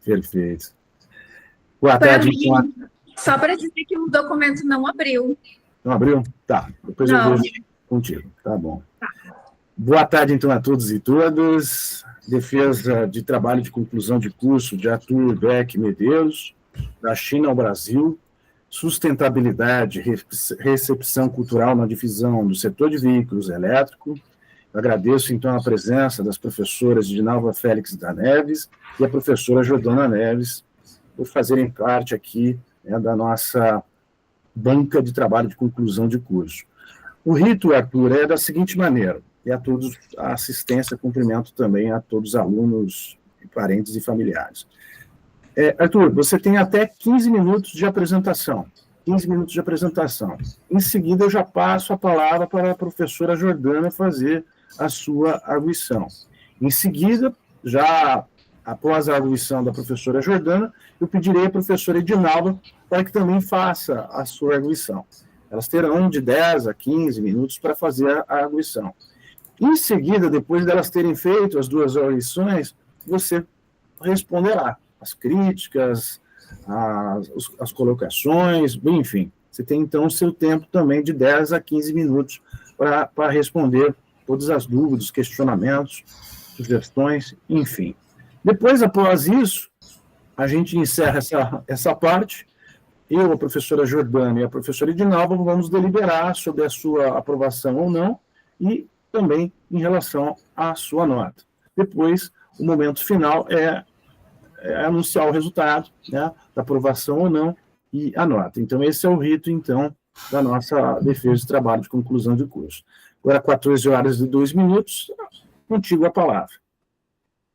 Perfeito. Boa tarde, então. Só para dizer que o documento não abriu. Não abriu? Tá. Depois eu vejo contigo. Tá bom. Tá. Boa tarde, então, a todos e todas. Defesa de trabalho de conclusão de curso de Arthur Beck Medeiros, da China ao Brasil, sustentabilidade, recepção cultural na divisão do setor de veículos elétricos. Agradeço, então, a presença das professoras Dinalva Félix da Neves e a professora Jordana Neves por fazerem parte aqui, né, da nossa banca de trabalho de conclusão de curso. O rito, Arthur, é da seguinte maneira, e a todos a assistência, cumprimento também a todos os alunos, parentes e familiares. Arthur, você tem até 15 minutos de apresentação. 15 minutos de apresentação. Em seguida, eu já passo a palavra para a professora Jordana fazer a sua arguição. Em seguida, já após a arguição da professora Jordana, eu pedirei à professora Edinalva para que também faça a sua arguição. Elas terão de 10 a 15 minutos para fazer a arguição. Em seguida, depois delas terem feito as duas arguições, você responderá as críticas, as colocações, bem, enfim. Você tem, então, o seu tempo também de 10 a 15 minutos para responder todas as dúvidas, questionamentos, sugestões, enfim. Depois, após isso, a gente encerra essa parte. Eu, a professora Jordana e a professora Edinalva vamos deliberar sobre a sua aprovação ou não e também em relação à sua nota. Depois, o momento final é anunciar o resultado, né, da aprovação ou não e a nota. Então, esse é o rito, então, da nossa defesa de trabalho de conclusão de curso. Agora, 14 horas e 2 minutos, contigo a palavra.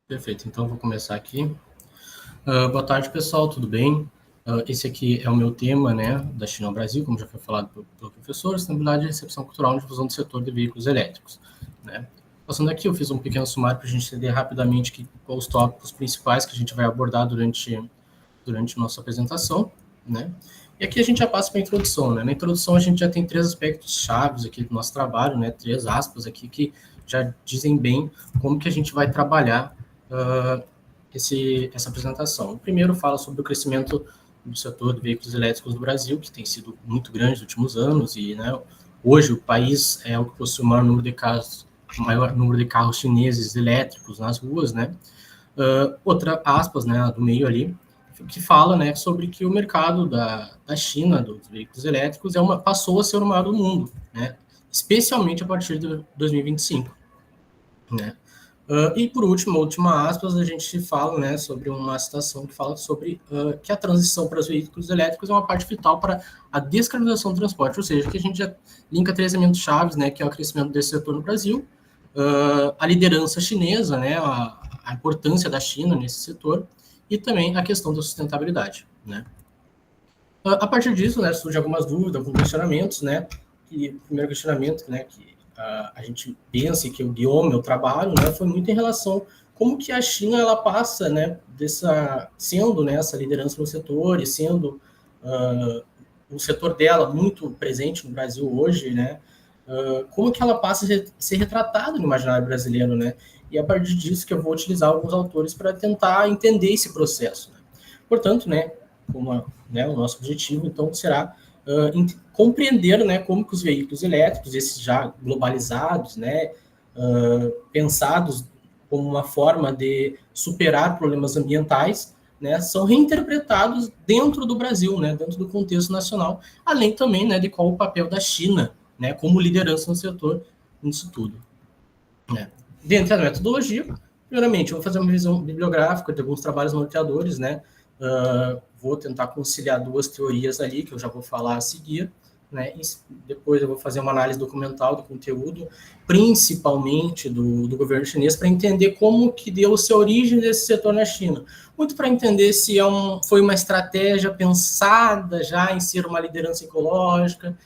Perfeito, então vou começar aqui. Boa tarde, pessoal, tudo bem? Esse aqui é o meu tema, né, da China ao Brasil, como já foi falado pelo professor, sustentabilidade e recepção cultural na difusão do setor de veículos elétricos, né? Passando aqui, eu fiz um pequeno sumário para a gente entender rapidamente quais os tópicos principais que a gente vai abordar durante a nossa apresentação, né? E aqui a gente já passa para a introdução, né? Na introdução a gente já tem 3 aspectos chaves aqui do nosso trabalho, né? 3 aspas aqui que já dizem bem como que a gente vai trabalhar essa apresentação. O primeiro fala sobre o crescimento do setor de veículos elétricos no Brasil, que tem sido muito grande nos últimos anos, e, né, hoje o país é o que possui o maior número de carros chineses elétricos nas ruas, né? Outra aspas, né, do meio ali, que fala, né, sobre que o mercado da China, dos veículos elétricos, passou a ser o maior do mundo, né? Especialmente a partir de 2025, né? E, por último, a última aspas, a gente fala, né, sobre uma citação que fala sobre que a transição para os veículos elétricos é uma parte vital para a descarbonização do transporte, ou seja, que a gente já linka 3 elementos chaves, né, que é o crescimento desse setor no Brasil, a liderança chinesa, né, a importância da China nesse setor, e também a questão da sustentabilidade, né. A partir disso, né, surgem algumas dúvidas, alguns questionamentos, né, e o primeiro questionamento, né, que a gente pensa que o guiou meu trabalho, né, foi muito em relação como que a China ela passa, né, sendo, né, essa liderança no setor e sendo o setor dela muito presente no Brasil hoje, né, como que ela passa a ser retratada no imaginário brasileiro, né, e a partir disso que eu vou utilizar alguns autores para tentar entender esse processo, né. Portanto, né, né, o nosso objetivo, então, será compreender, né, como que os veículos elétricos, esses já globalizados, né, pensados como uma forma de superar problemas ambientais, né, são reinterpretados dentro do Brasil, né, dentro do contexto nacional, além também, né, de qual o papel da China, né, como liderança no setor nisso tudo, né. Dentro da metodologia, primeiramente, eu vou fazer uma revisão bibliográfica de alguns trabalhos norteadores, né, vou tentar conciliar 2 teorias ali, que eu já vou falar a seguir, né, e depois eu vou fazer uma análise documental do conteúdo, principalmente do governo chinês, para entender como que deu-se a origem desse setor na China. Muito para entender se foi uma estratégia pensada já em ser uma liderança ecológica,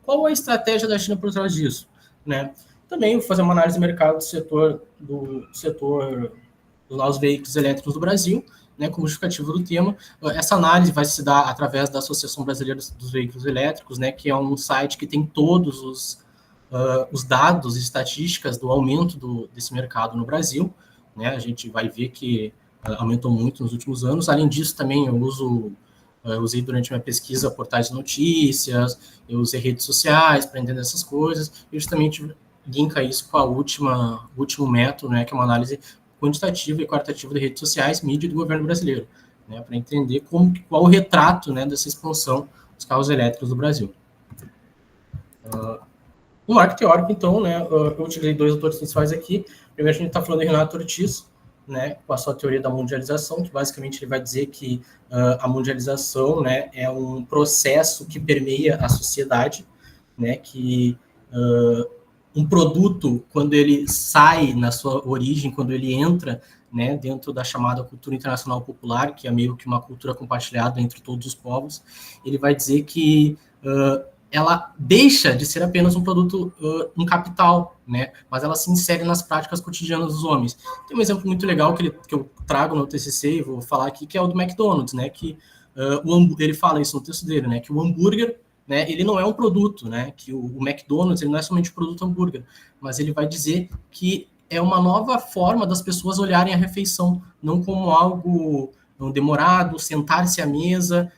qual a estratégia da China por trás disso, né. Também vou fazer uma análise do mercado do setor dos novos veículos elétricos do Brasil, né, como justificativo do tema. Essa análise vai se dar através da Associação Brasileira dos Veículos Elétricos, né, que é um site que tem todos os dados e estatísticas do aumento desse mercado no Brasil, né. A gente vai ver que aumentou muito nos últimos anos. Além disso, também eu usei durante minha pesquisa portais de notícias, eu usei redes sociais para entender essas coisas, e justamente linka isso com o último método, né, que é uma análise quantitativa e qualitativa de redes sociais, mídia do governo brasileiro, né, para entender qual o retrato, né, dessa expansão dos carros elétricos do Brasil. No marco teórico, então, né, eu utilizei 2 autores principais aqui. Primeiro, a gente está falando de Renato Ortiz, né, com a sua teoria da mundialização, que basicamente ele vai dizer que a mundialização, né, é um processo que permeia a sociedade, né, que um produto, quando ele sai na sua origem, quando ele entra, né, dentro da chamada cultura internacional popular, que é meio que uma cultura compartilhada entre todos os povos, ele vai dizer que ela deixa de ser apenas um produto, um capital, né, mas ela se insere nas práticas cotidianas dos homens. Tem um exemplo muito legal que eu trago no TCC e vou falar aqui, que é o do McDonald's, né, que ele fala isso no texto dele, né, que o hambúrguer, né, ele não é um produto, né, que o McDonald's ele não é somente um produto hambúrguer, mas ele vai dizer que é uma nova forma das pessoas olharem a refeição, não como algo demorado, sentar-se à mesa,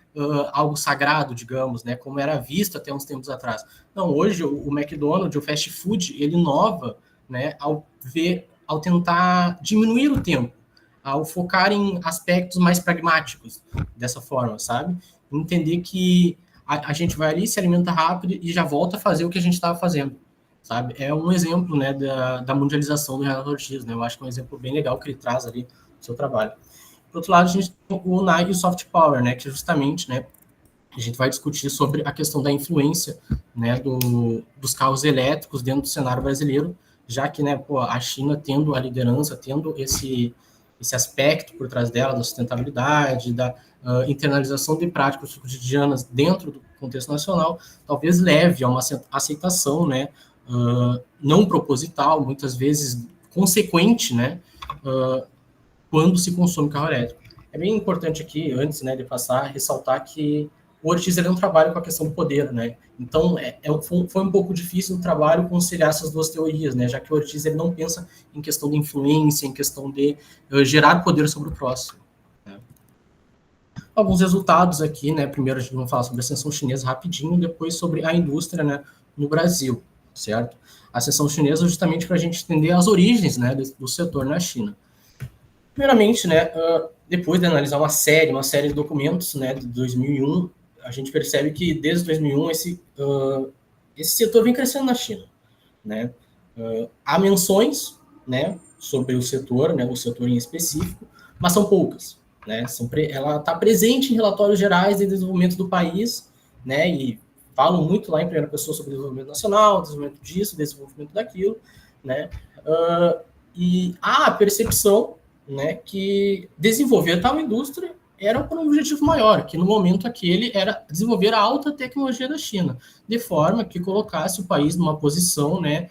algo sagrado, digamos, né, como era visto até uns tempos atrás. Não, hoje o McDonald's, o fast food, ele inova, né, ao tentar diminuir o tempo, ao focar em aspectos mais pragmáticos, dessa forma, sabe? Entender que a gente vai ali, se alimenta rápido e já volta a fazer o que a gente estava fazendo, sabe? É um exemplo, né, da mundialização do Renato Ortiz, né? Eu acho que é um exemplo bem legal que ele traz ali no seu trabalho. Por outro lado, a gente tem o NAI e o Soft Power, né, que justamente, né, a gente vai discutir sobre a questão da influência, né, dos carros elétricos dentro do cenário brasileiro, já que, né, a China tendo a liderança, tendo esse aspecto por trás dela, da sustentabilidade, da internalização de práticas cotidianas dentro do contexto nacional, talvez leve a uma aceitação, né, não proposital, muitas vezes consequente, né, quando se consome carro elétrico. É bem importante aqui, antes, né, de passar, ressaltar que o Ortiz ele não trabalha com a questão do poder, né? Então, foi um pouco difícil o trabalho conciliar essas duas teorias, né? Já que o Ortiz ele não pensa em questão de influência, em questão de gerar poder sobre o próximo. Né? Alguns resultados aqui, né? Primeiro a gente vai falar sobre a ascensão chinesa rapidinho, depois sobre a indústria, né, no Brasil, certo? A ascensão chinesa justamente para a gente entender as origens, né, do setor na China. Primeiramente, né, depois de analisar uma série de documentos, né, de 2001, a gente percebe que desde 2001 esse setor vem crescendo na China, né? Há menções, né, sobre o setor, né, o setor em específico, mas são poucas, né? Ela está presente em relatórios gerais de desenvolvimento do país, né, e falam muito lá em primeira pessoa sobre desenvolvimento nacional, desenvolvimento disso, desenvolvimento daquilo, né? E há a percepção, né, que desenvolver tal indústria era um objetivo maior, que no momento aquele era desenvolver a alta tecnologia da China, de forma que colocasse o país numa posição, né,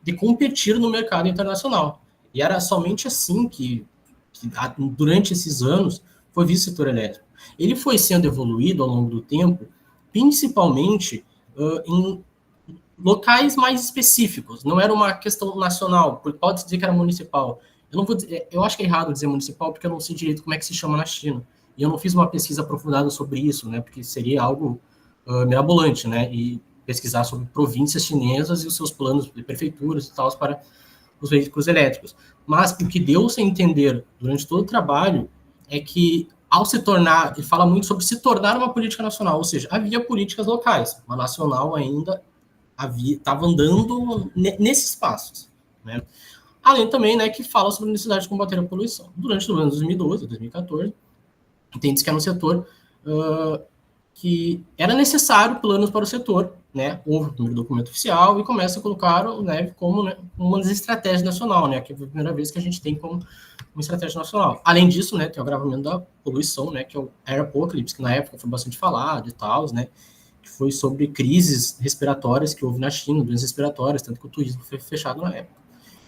de competir no mercado internacional. E era somente assim que durante esses anos, foi visto o setor elétrico. Ele foi sendo evoluído ao longo do tempo, principalmente em locais mais específicos. Não era uma questão nacional, pode dizer que era municipal. Eu acho que é errado dizer municipal, porque eu não sei direito como é que se chama na China. E eu não fiz uma pesquisa aprofundada sobre isso, né? Porque seria algo mirabolante, né? E pesquisar sobre províncias chinesas e os seus planos de prefeituras e tal para os veículos elétricos. Mas o que deu-se a entender durante todo o trabalho é que, ao se tornar, ele fala muito sobre se tornar uma política nacional, ou seja, havia políticas locais, mas nacional ainda estava andando nesses passos, né? Além também, né, que fala sobre a necessidade de combater a poluição. Durante os anos 2012, 2014, entende-se que era um setor que era necessário planos para o setor, né? Houve o primeiro documento oficial e começa a colocar, né, como, né, uma das estratégias nacional, né? Que é a primeira vez que a gente tem como uma estratégia nacional. Além disso, né, tem o agravamento da poluição, né, que é o Air Apocalypse, que na época foi bastante falado e tal, né? Que foi sobre crises respiratórias que houve na China, doenças respiratórias, tanto que o turismo foi fechado na época.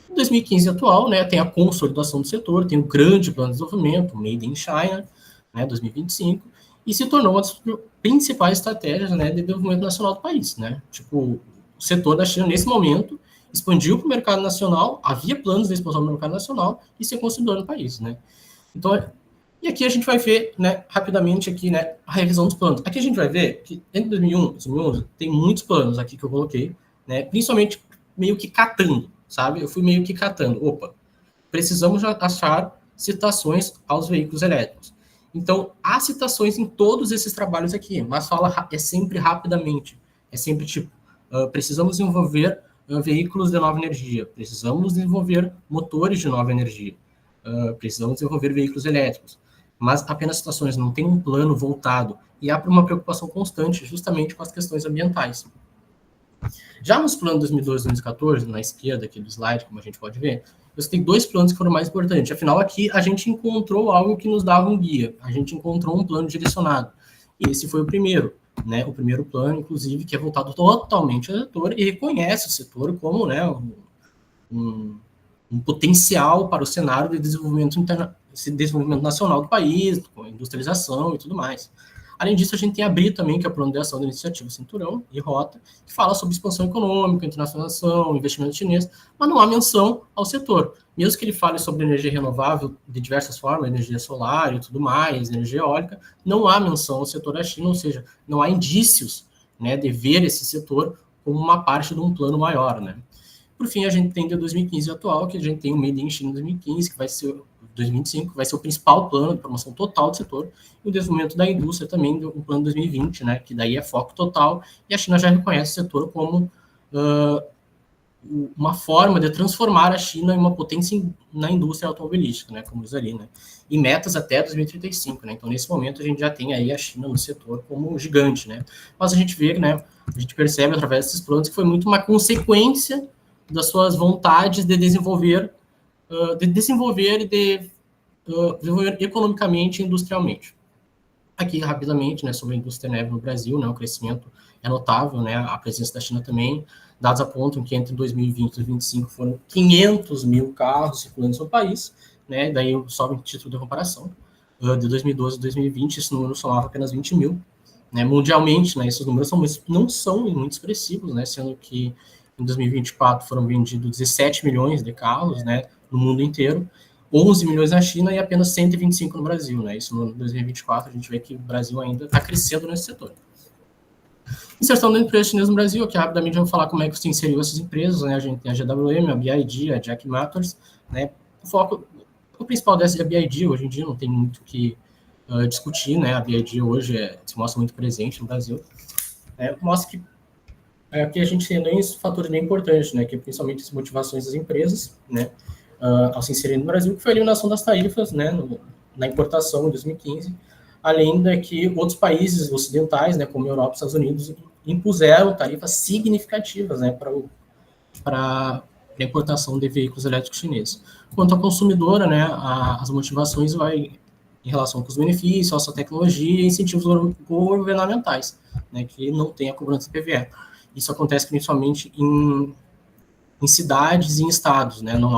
Em 2015 atual, né, tem a consolidação do setor, tem o grande plano de desenvolvimento, Made in China, né, 2025, e se tornou uma das principais estratégias, né, de desenvolvimento nacional do país, né? Tipo, o setor da China, nesse momento, expandiu para o mercado nacional, havia planos de expansão no mercado nacional e se consolidou no país, né? Então, e aqui a gente vai ver, né, rapidamente aqui, né, a revisão dos planos. Aqui a gente vai ver que entre 2001 e 2011 tem muitos planos aqui que eu coloquei, né, principalmente meio que catando, sabe? Eu fui meio que catando. Opa, precisamos achar citações aos veículos elétricos. Então, há citações em todos esses trabalhos aqui, mas é sempre rapidamente. É sempre tipo, precisamos desenvolver veículos de nova energia, precisamos desenvolver motores de nova energia, precisamos desenvolver veículos elétricos. Mas apenas citações, não tem um plano voltado. E há uma preocupação constante justamente com as questões ambientais. Já nos planos 2012 e 2014, na esquerda aqui do slide, como a gente pode ver, você tem 2 planos que foram mais importantes. Afinal, aqui a gente encontrou algo que nos dava um guia. A gente encontrou um plano direcionado. E esse foi o primeiro, né? O primeiro plano, inclusive, que é voltado totalmente ao setor e reconhece o setor como, né, um potencial para o cenário de desenvolvimento nacional do país, com a industrialização e tudo mais. Além disso, a gente tem a BRI também, que é o Plano de Ação da Iniciativa Cinturão e Rota, que fala sobre expansão econômica, internacionalização, investimento chinês, mas não há menção ao setor. Mesmo que ele fale sobre energia renovável de diversas formas, energia solar e tudo mais, energia eólica, não há menção ao setor da China, ou seja, não há indícios, né, de ver esse setor como uma parte de um plano maior, né. Por fim, a gente tem de 2015 atual, que a gente tem o Made in China 2015, que vai ser 2025, vai ser o principal plano de promoção total do setor, e o desenvolvimento da indústria também, o plano 2020, né, que daí é foco total, e a China já reconhece o setor como uma forma de transformar a China em uma potência na indústria automobilística, né, como diz ali, né, e metas até 2035, né, então nesse momento a gente já tem aí a China no setor como gigante, né, mas a gente vê, né, a gente percebe através desses planos que foi muito uma consequência das suas vontades de desenvolver e desenvolver economicamente e industrialmente. Aqui, rapidamente, né, sobre a indústria neve no Brasil, né, o crescimento é notável, né, a presença da China também. Dados apontam que entre 2020 e 2025 foram 500 mil carros circulando no país, né, daí só em título de comparação. De 2012 a 2020, esse número somava apenas 20 mil. Né, mundialmente, né, esses números não são muito expressivos, né, sendo que em 2024 foram vendidos 17 milhões de carros, né, no mundo inteiro, 11 milhões na China e apenas 125 no Brasil, né? Isso no 2024 a gente vê que o Brasil ainda está crescendo nesse setor. Inserção da empresa chinesa no Brasil, aqui rapidamente vamos falar como é que se inseriu essas empresas, né? A gente tem a GWM, a BID, a Jack Motors, né? O principal dessa é a BID, hoje em dia não tem muito o que discutir, né? A BID hoje se mostra muito presente no Brasil. Mostra que aqui a gente tem dois fatores bem importantes, né? Que principalmente as motivações das empresas, né? Ao se inserir no Brasil, que foi a eliminação das tarifas, né, na importação em 2015, além de que outros países ocidentais, né, como a Europa e os Estados Unidos, impuseram tarifas significativas, né, para a importação de veículos elétricos chineses. Quanto à consumidora, né, as motivações vai em relação com os benefícios, a sua tecnologia e incentivos governamentais, né, que não tem a cobrança de PVE. Isso acontece principalmente em cidades e em estados, né? Não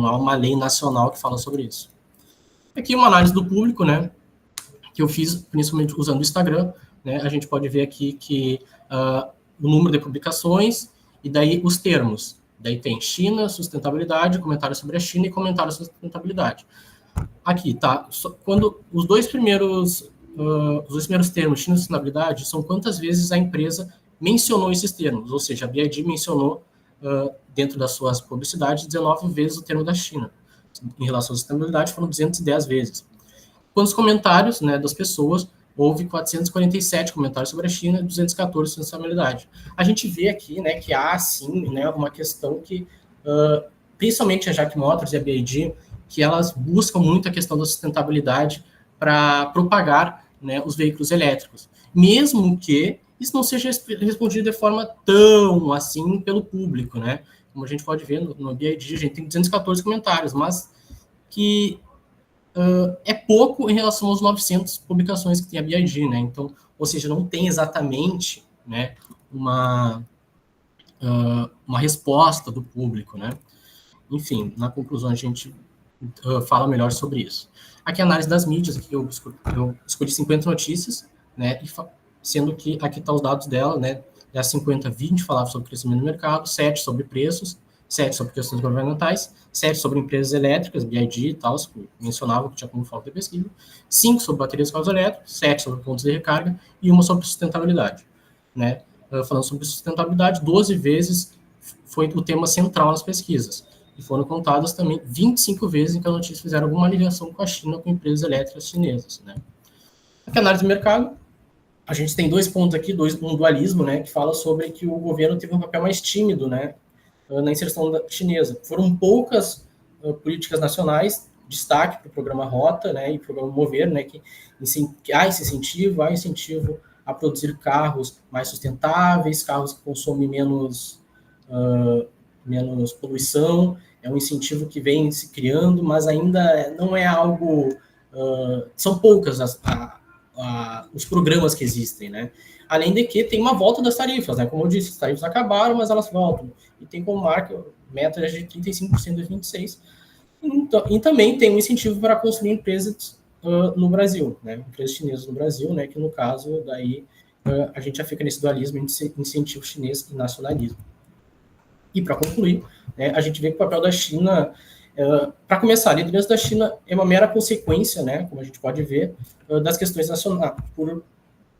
há uma lei nacional que fala sobre isso. Aqui uma análise do público, né? Que eu fiz principalmente usando o Instagram, né? A gente pode ver aqui que o número de publicações e daí os termos. Daí tem China, sustentabilidade, comentário sobre a China e comentário sobre sustentabilidade. Aqui, tá? Quando os dois primeiros termos, China e sustentabilidade, são quantas vezes a empresa mencionou esses termos, ou seja, a BID mencionou dentro das suas publicidades 19 vezes o termo da China. Em relação à sustentabilidade, foram 210 vezes. Quantos comentários, né, das pessoas, houve 447 comentários sobre a China e 214 sobre a sustentabilidade. A gente vê aqui, né, que há, sim, né, uma questão que, principalmente a Jack Motors e a BID, que elas buscam muito a questão da sustentabilidade para propagar, né, os veículos elétricos. Mesmo que isso não seja respondido de forma tão assim pelo público, né? Como a gente pode ver no BID, a gente tem 214 comentários, mas que é pouco em relação aos 900 publicações que tem a BID, né? Então, ou seja, não tem exatamente, né, uma resposta do público, né? Enfim, na conclusão a gente fala melhor sobre isso. Aqui a análise das mídias, aqui eu escolhi 50 notícias, né, sendo que aqui estão os dados dela, né, das 50, 20 falavam sobre crescimento do mercado, 7 sobre preços, 7 sobre questões governamentais, 7 sobre empresas elétricas, BID e tal, que mencionava que tinha como falta de pesquisa, 5 sobre baterias de carros elétricos, 7 sobre pontos de recarga e uma sobre sustentabilidade. Né? Falando sobre sustentabilidade, 12 vezes foi o tema central nas pesquisas. E foram contadas também 25 vezes em que as notícias fizeram alguma ligação com a China, com empresas elétricas chinesas. Né? Aqui, análise do mercado, a gente tem 2 pontos aqui, um dualismo, né, que fala sobre que o governo teve um papel mais tímido, né, na inserção chinesa. Foram poucas políticas nacionais, destaque para o programa Rota, né, e o programa Mover, né, que há esse incentivo, a produzir carros mais sustentáveis, carros que consomem menos poluição. É um incentivo que vem se criando, mas ainda não é algo... são poucas os programas que existem, né? Além de que tem uma volta das tarifas, né? Como eu disse, as tarifas acabaram, mas elas voltam. E tem como meta de 35% em 2026. E também tem um incentivo para construir empresas no Brasil, né? Empresas chinesas no Brasil, né? Que no caso, daí, a gente já fica nesse dualismo entre incentivo chinês e nacionalismo. E para concluir, né, a gente vê que o papel da China... para começar, a liderança da China é uma mera consequência, né, como a gente pode ver, das questões nacionais,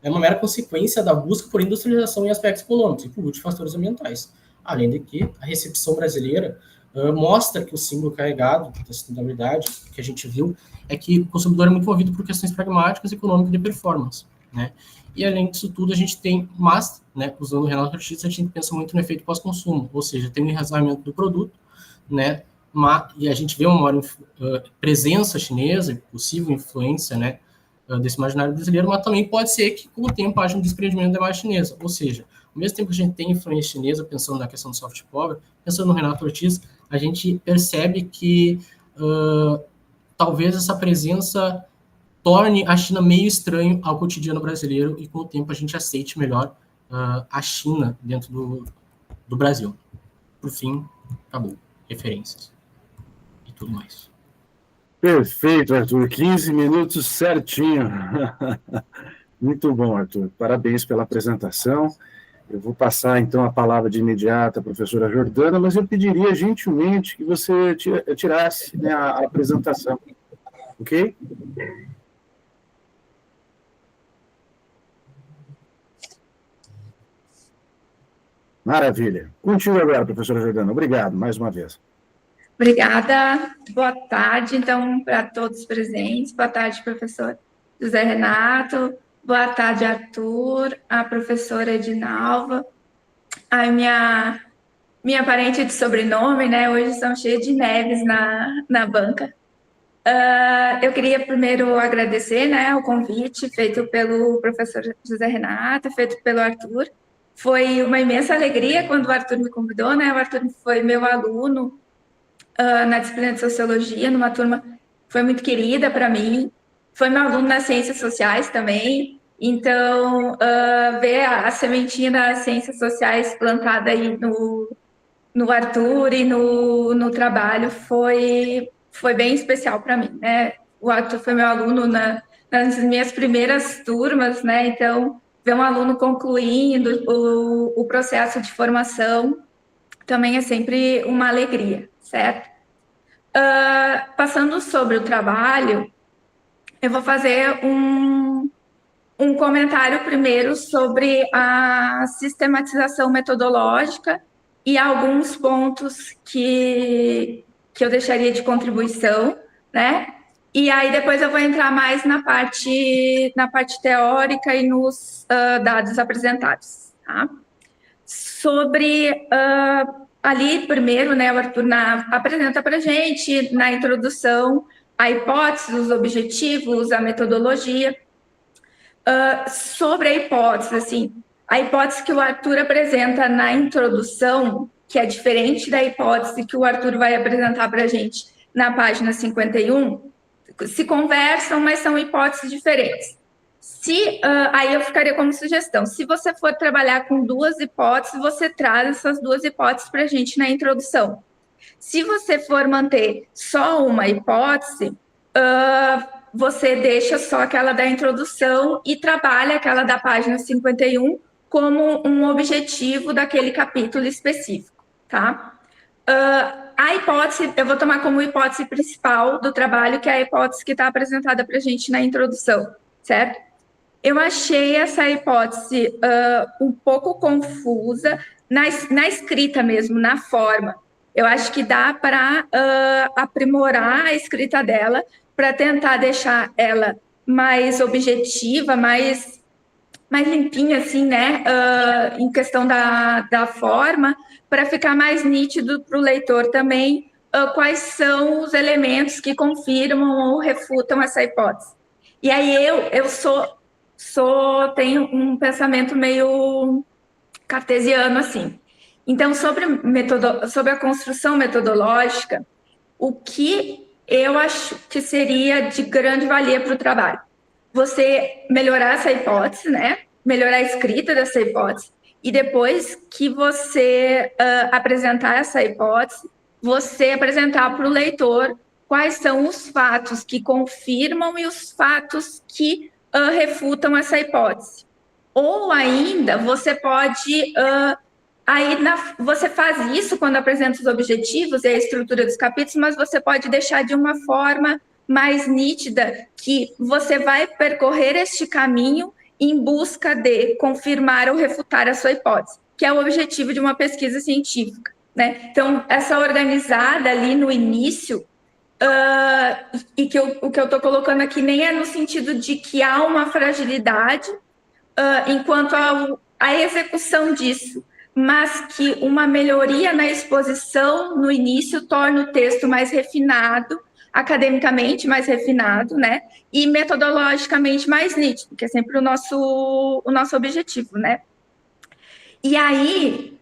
é uma mera consequência da busca por industrialização em aspectos econômicos e por último, fatores ambientais. Além de que a recepção brasileira mostra que o símbolo carregado da sustentabilidade que a gente viu é que o consumidor é muito movido por questões pragmáticas, econômicas e de performance, né? E além disso tudo, a gente tem, né, usando o Renato Ortiz, a gente pensa muito no efeito pós-consumo, ou seja, tem um enraizamento do produto, né? E a gente vê uma maior presença chinesa, possível influência, né, desse imaginário brasileiro, mas também pode ser que, com o tempo, haja um desprendimento da imagem chinesa. Ou seja, ao mesmo tempo que a gente tem influência chinesa, pensando na questão do soft power, pensando no Renato Ortiz, a gente percebe que talvez essa presença torne a China meio estranho ao cotidiano brasileiro e, com o tempo, a gente aceite melhor a China dentro do Brasil. Por fim, acabou. Referências. Tudo mais. Perfeito, Arthur. 15 minutos certinho. Muito bom, Arthur. Parabéns pela apresentação. Eu vou passar, então, a palavra de imediato à professora Jordana, mas eu pediria gentilmente que você tirasse, né, a apresentação. Ok? Maravilha. Continue agora, professora Jordana. Obrigado, mais uma vez. Obrigada. Boa tarde, então, para todos presentes. Boa tarde, professor José Renato. Boa tarde, Arthur, a professora Edinalva. A minha parente de sobrenome, né? Hoje são cheias de Neves na banca. Eu queria primeiro agradecer, né, o convite feito pelo professor José Renato, feito pelo Arthur. Foi uma imensa alegria quando o Arthur me convidou, né? O Arthur foi meu aluno na disciplina de Sociologia, numa turma que foi muito querida para mim. Foi meu aluno nas Ciências Sociais também. Então, ver a sementinha das Ciências Sociais plantada aí no Arthur e no trabalho foi bem especial para mim, né? O Arthur foi meu aluno nas minhas primeiras turmas, né? Então, ver um aluno concluindo o processo de formação também é sempre uma alegria, certo? Passando sobre o trabalho, eu vou fazer um comentário primeiro sobre a sistematização metodológica e alguns pontos que eu deixaria de contribuição, né? E aí depois eu vou entrar mais na parte teórica e nos dados apresentados, tá? Sobre ali primeiro, né, o Arthur apresenta para a gente na introdução a hipótese, os objetivos, a metodologia. Sobre a hipótese, assim, a hipótese que o Arthur apresenta na introdução, que é diferente da hipótese que o Arthur vai apresentar para a gente na página 51, se conversam, mas são hipóteses diferentes. Aí eu ficaria como sugestão, se você for trabalhar com duas hipóteses, você traz essas duas hipóteses para a gente na introdução. Se você for manter só uma hipótese, você deixa só aquela da introdução e trabalha aquela da página 51 como um objetivo daquele capítulo específico, tá? a hipótese, eu vou tomar como hipótese principal do trabalho, que é a hipótese que está apresentada para a gente na introdução, certo? Eu achei essa hipótese um pouco confusa na escrita mesmo, na forma. Eu acho que dá para aprimorar a escrita dela, para tentar deixar ela mais objetiva, mais limpinha, assim, né? Em questão da forma, para ficar mais nítido para o leitor também quais são os elementos que confirmam ou refutam essa hipótese. E aí eu tenho um pensamento meio cartesiano, assim. Então, sobre a construção metodológica, o que eu acho que seria de grande valia para o trabalho? Você melhorar essa hipótese, né? Melhorar a escrita dessa hipótese, e depois que você apresentar essa hipótese, você apresentar para o leitor quais são os fatos que confirmam e os fatos que refutam essa hipótese. Ou ainda, você pode... você faz isso quando apresenta os objetivos e a estrutura dos capítulos, mas você pode deixar de uma forma mais nítida que você vai percorrer este caminho em busca de confirmar ou refutar a sua hipótese, que é o objetivo de uma pesquisa científica, né? Então, essa organizada ali no início, e que o que eu estou colocando aqui nem é no sentido de que há uma fragilidade enquanto a execução disso, mas que uma melhoria na exposição no início torna o texto mais refinado, academicamente mais refinado, né? E metodologicamente mais nítido, que é sempre o nosso objetivo, né? E aí,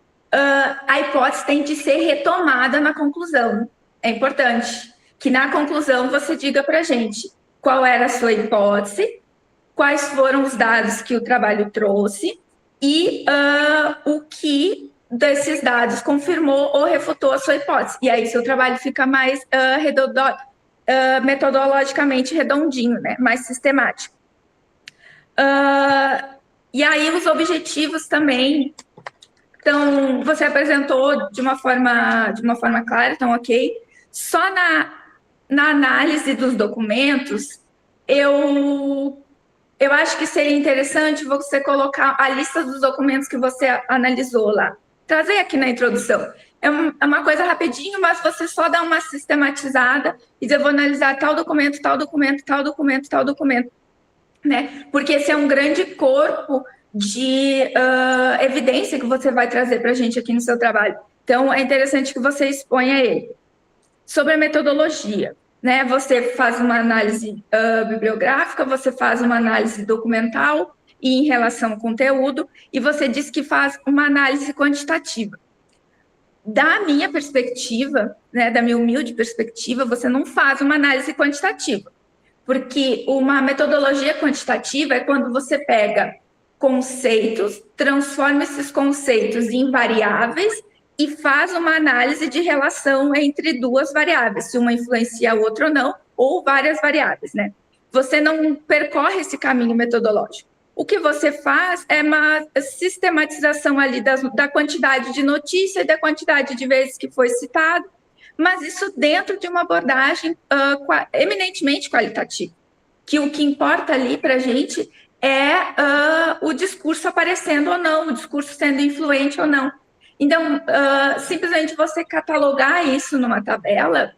a hipótese tem de ser retomada na conclusão. É importante que na conclusão você diga para a gente qual era a sua hipótese, quais foram os dados que o trabalho trouxe e o que desses dados confirmou ou refutou a sua hipótese. E aí seu trabalho fica mais metodologicamente redondinho, né? Mais sistemático. E aí os objetivos também. Então, você apresentou de uma forma clara, então ok. Só na análise dos documentos, eu acho que seria interessante você colocar a lista dos documentos que você analisou lá. Trazer aqui na introdução. É uma coisa rapidinho, mas você só dá uma sistematizada e dizer, eu vou analisar tal documento, tal documento, tal documento, tal documento, né? Porque esse é um grande corpo de evidência que você vai trazer para a gente aqui no seu trabalho. Então, é interessante que você exponha ele. Sobre a metodologia, né? Você faz uma análise bibliográfica, você faz uma análise documental e em relação ao conteúdo, e você diz que faz uma análise quantitativa. Da minha perspectiva, né, da minha humilde perspectiva, você não faz uma análise quantitativa, porque uma metodologia quantitativa é quando você pega conceitos, transforma esses conceitos em variáveis e faz uma análise de relação entre duas variáveis, se uma influencia a outra ou não, ou várias variáveis, né? Você não percorre esse caminho metodológico. O que você faz é uma sistematização ali da quantidade de notícia e da quantidade de vezes que foi citado, mas isso dentro de uma abordagem eminentemente qualitativa, que o que importa ali para a gente é o discurso aparecendo ou não, o discurso sendo influente ou não. Então, simplesmente você catalogar isso numa tabela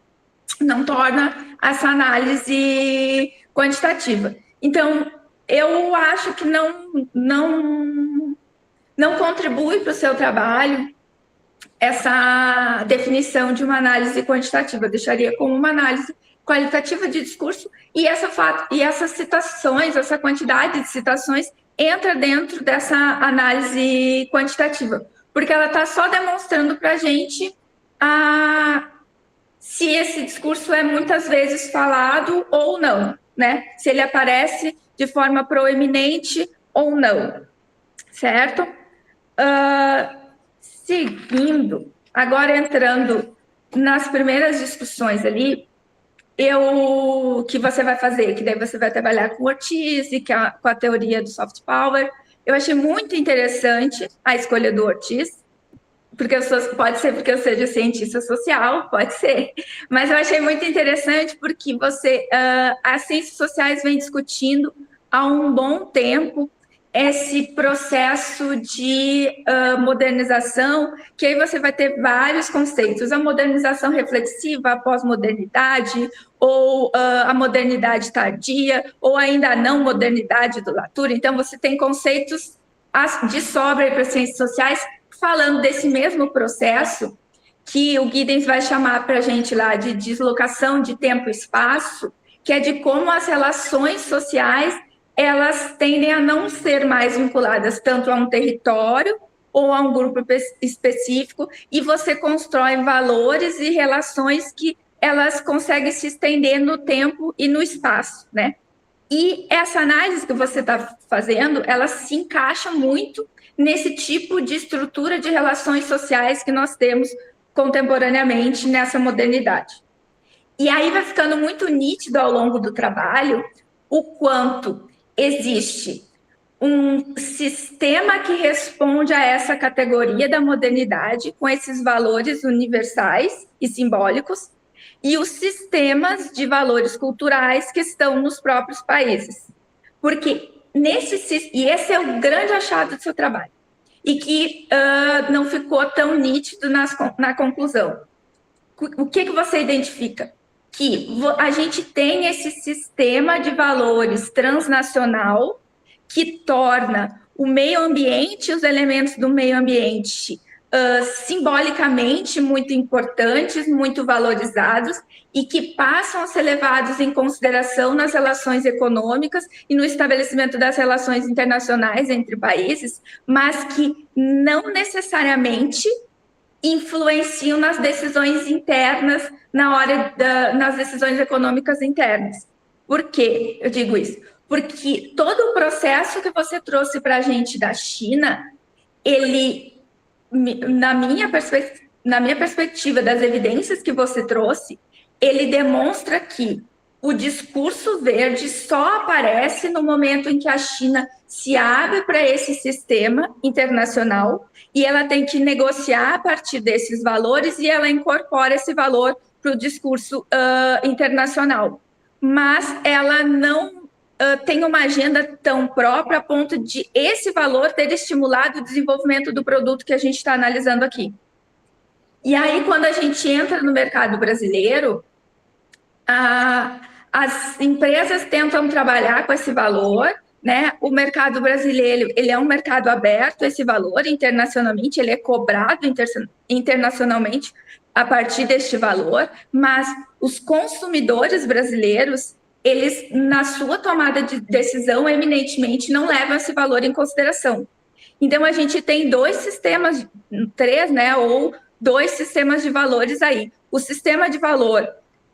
não torna essa análise quantitativa. Então, eu acho que não contribui para o seu trabalho essa definição de uma análise quantitativa. Eu deixaria como uma análise qualitativa de discurso e essas citações, essa quantidade de citações entra dentro dessa análise quantitativa, porque ela está só demonstrando para a gente se esse discurso é muitas vezes falado ou não, né? Se ele aparece de forma proeminente ou não, certo? Seguindo, agora entrando nas primeiras discussões ali, que você vai fazer, que daí você vai trabalhar com Ortiz e com a teoria do soft power. Eu achei muito interessante a escolha do Ortiz, pode ser porque eu seja cientista social, pode ser, mas eu achei muito interessante porque as ciências sociais vem discutindo há um bom tempo esse processo de modernização, que aí você vai ter vários conceitos, a modernização reflexiva, a pós-modernidade, ou a modernidade tardia, ou ainda a não modernidade do Latour. Então, você tem conceitos de sobra para as ciências sociais, falando desse mesmo processo, que o Giddens vai chamar para a gente lá de deslocação de tempo e espaço, que é de como as relações sociais elas tendem a não ser mais vinculadas tanto a um território ou a um grupo específico, e você constrói valores e relações que elas conseguem se estender no tempo e no espaço, né? E essa análise que você está fazendo, ela se encaixa muito nesse tipo de estrutura de relações sociais que nós temos contemporaneamente nessa modernidade. E aí vai ficando muito nítido ao longo do trabalho o quanto existe um sistema que responde a essa categoria da modernidade, com esses valores universais e simbólicos, e os sistemas de valores culturais que estão nos próprios países. Porque e esse é o grande achado do seu trabalho, e que não ficou tão nítido na conclusão. O que você identifica? Que a gente tem esse sistema de valores transnacional que torna o meio ambiente, os elementos do meio ambiente, simbolicamente muito importantes, muito valorizados, e que passam a ser levados em consideração nas relações econômicas e no estabelecimento das relações internacionais entre países, mas que não necessariamente influenciam nas decisões internas, nas decisões econômicas internas. Por que eu digo isso? Porque todo o processo que você trouxe para a gente da China, ele, na minha perspectiva das evidências que você trouxe, ele demonstra que o discurso verde só aparece no momento em que a China se abre para esse sistema internacional e ela tem que negociar a partir desses valores e ela incorpora esse valor para o discurso internacional. Mas ela não tem uma agenda tão própria a ponto de esse valor ter estimulado o desenvolvimento do produto que a gente está analisando aqui. E aí, quando a gente entra no mercado brasileiro, as empresas tentam trabalhar com esse valor, né? O mercado brasileiro, ele é um mercado aberto, esse valor internacionalmente, ele é cobrado internacionalmente a partir deste valor, mas os consumidores brasileiros, eles, na sua tomada de decisão, eminentemente não levam esse valor em consideração. Então, a gente tem três, né? Ou dois sistemas de valores aí. O sistema de valor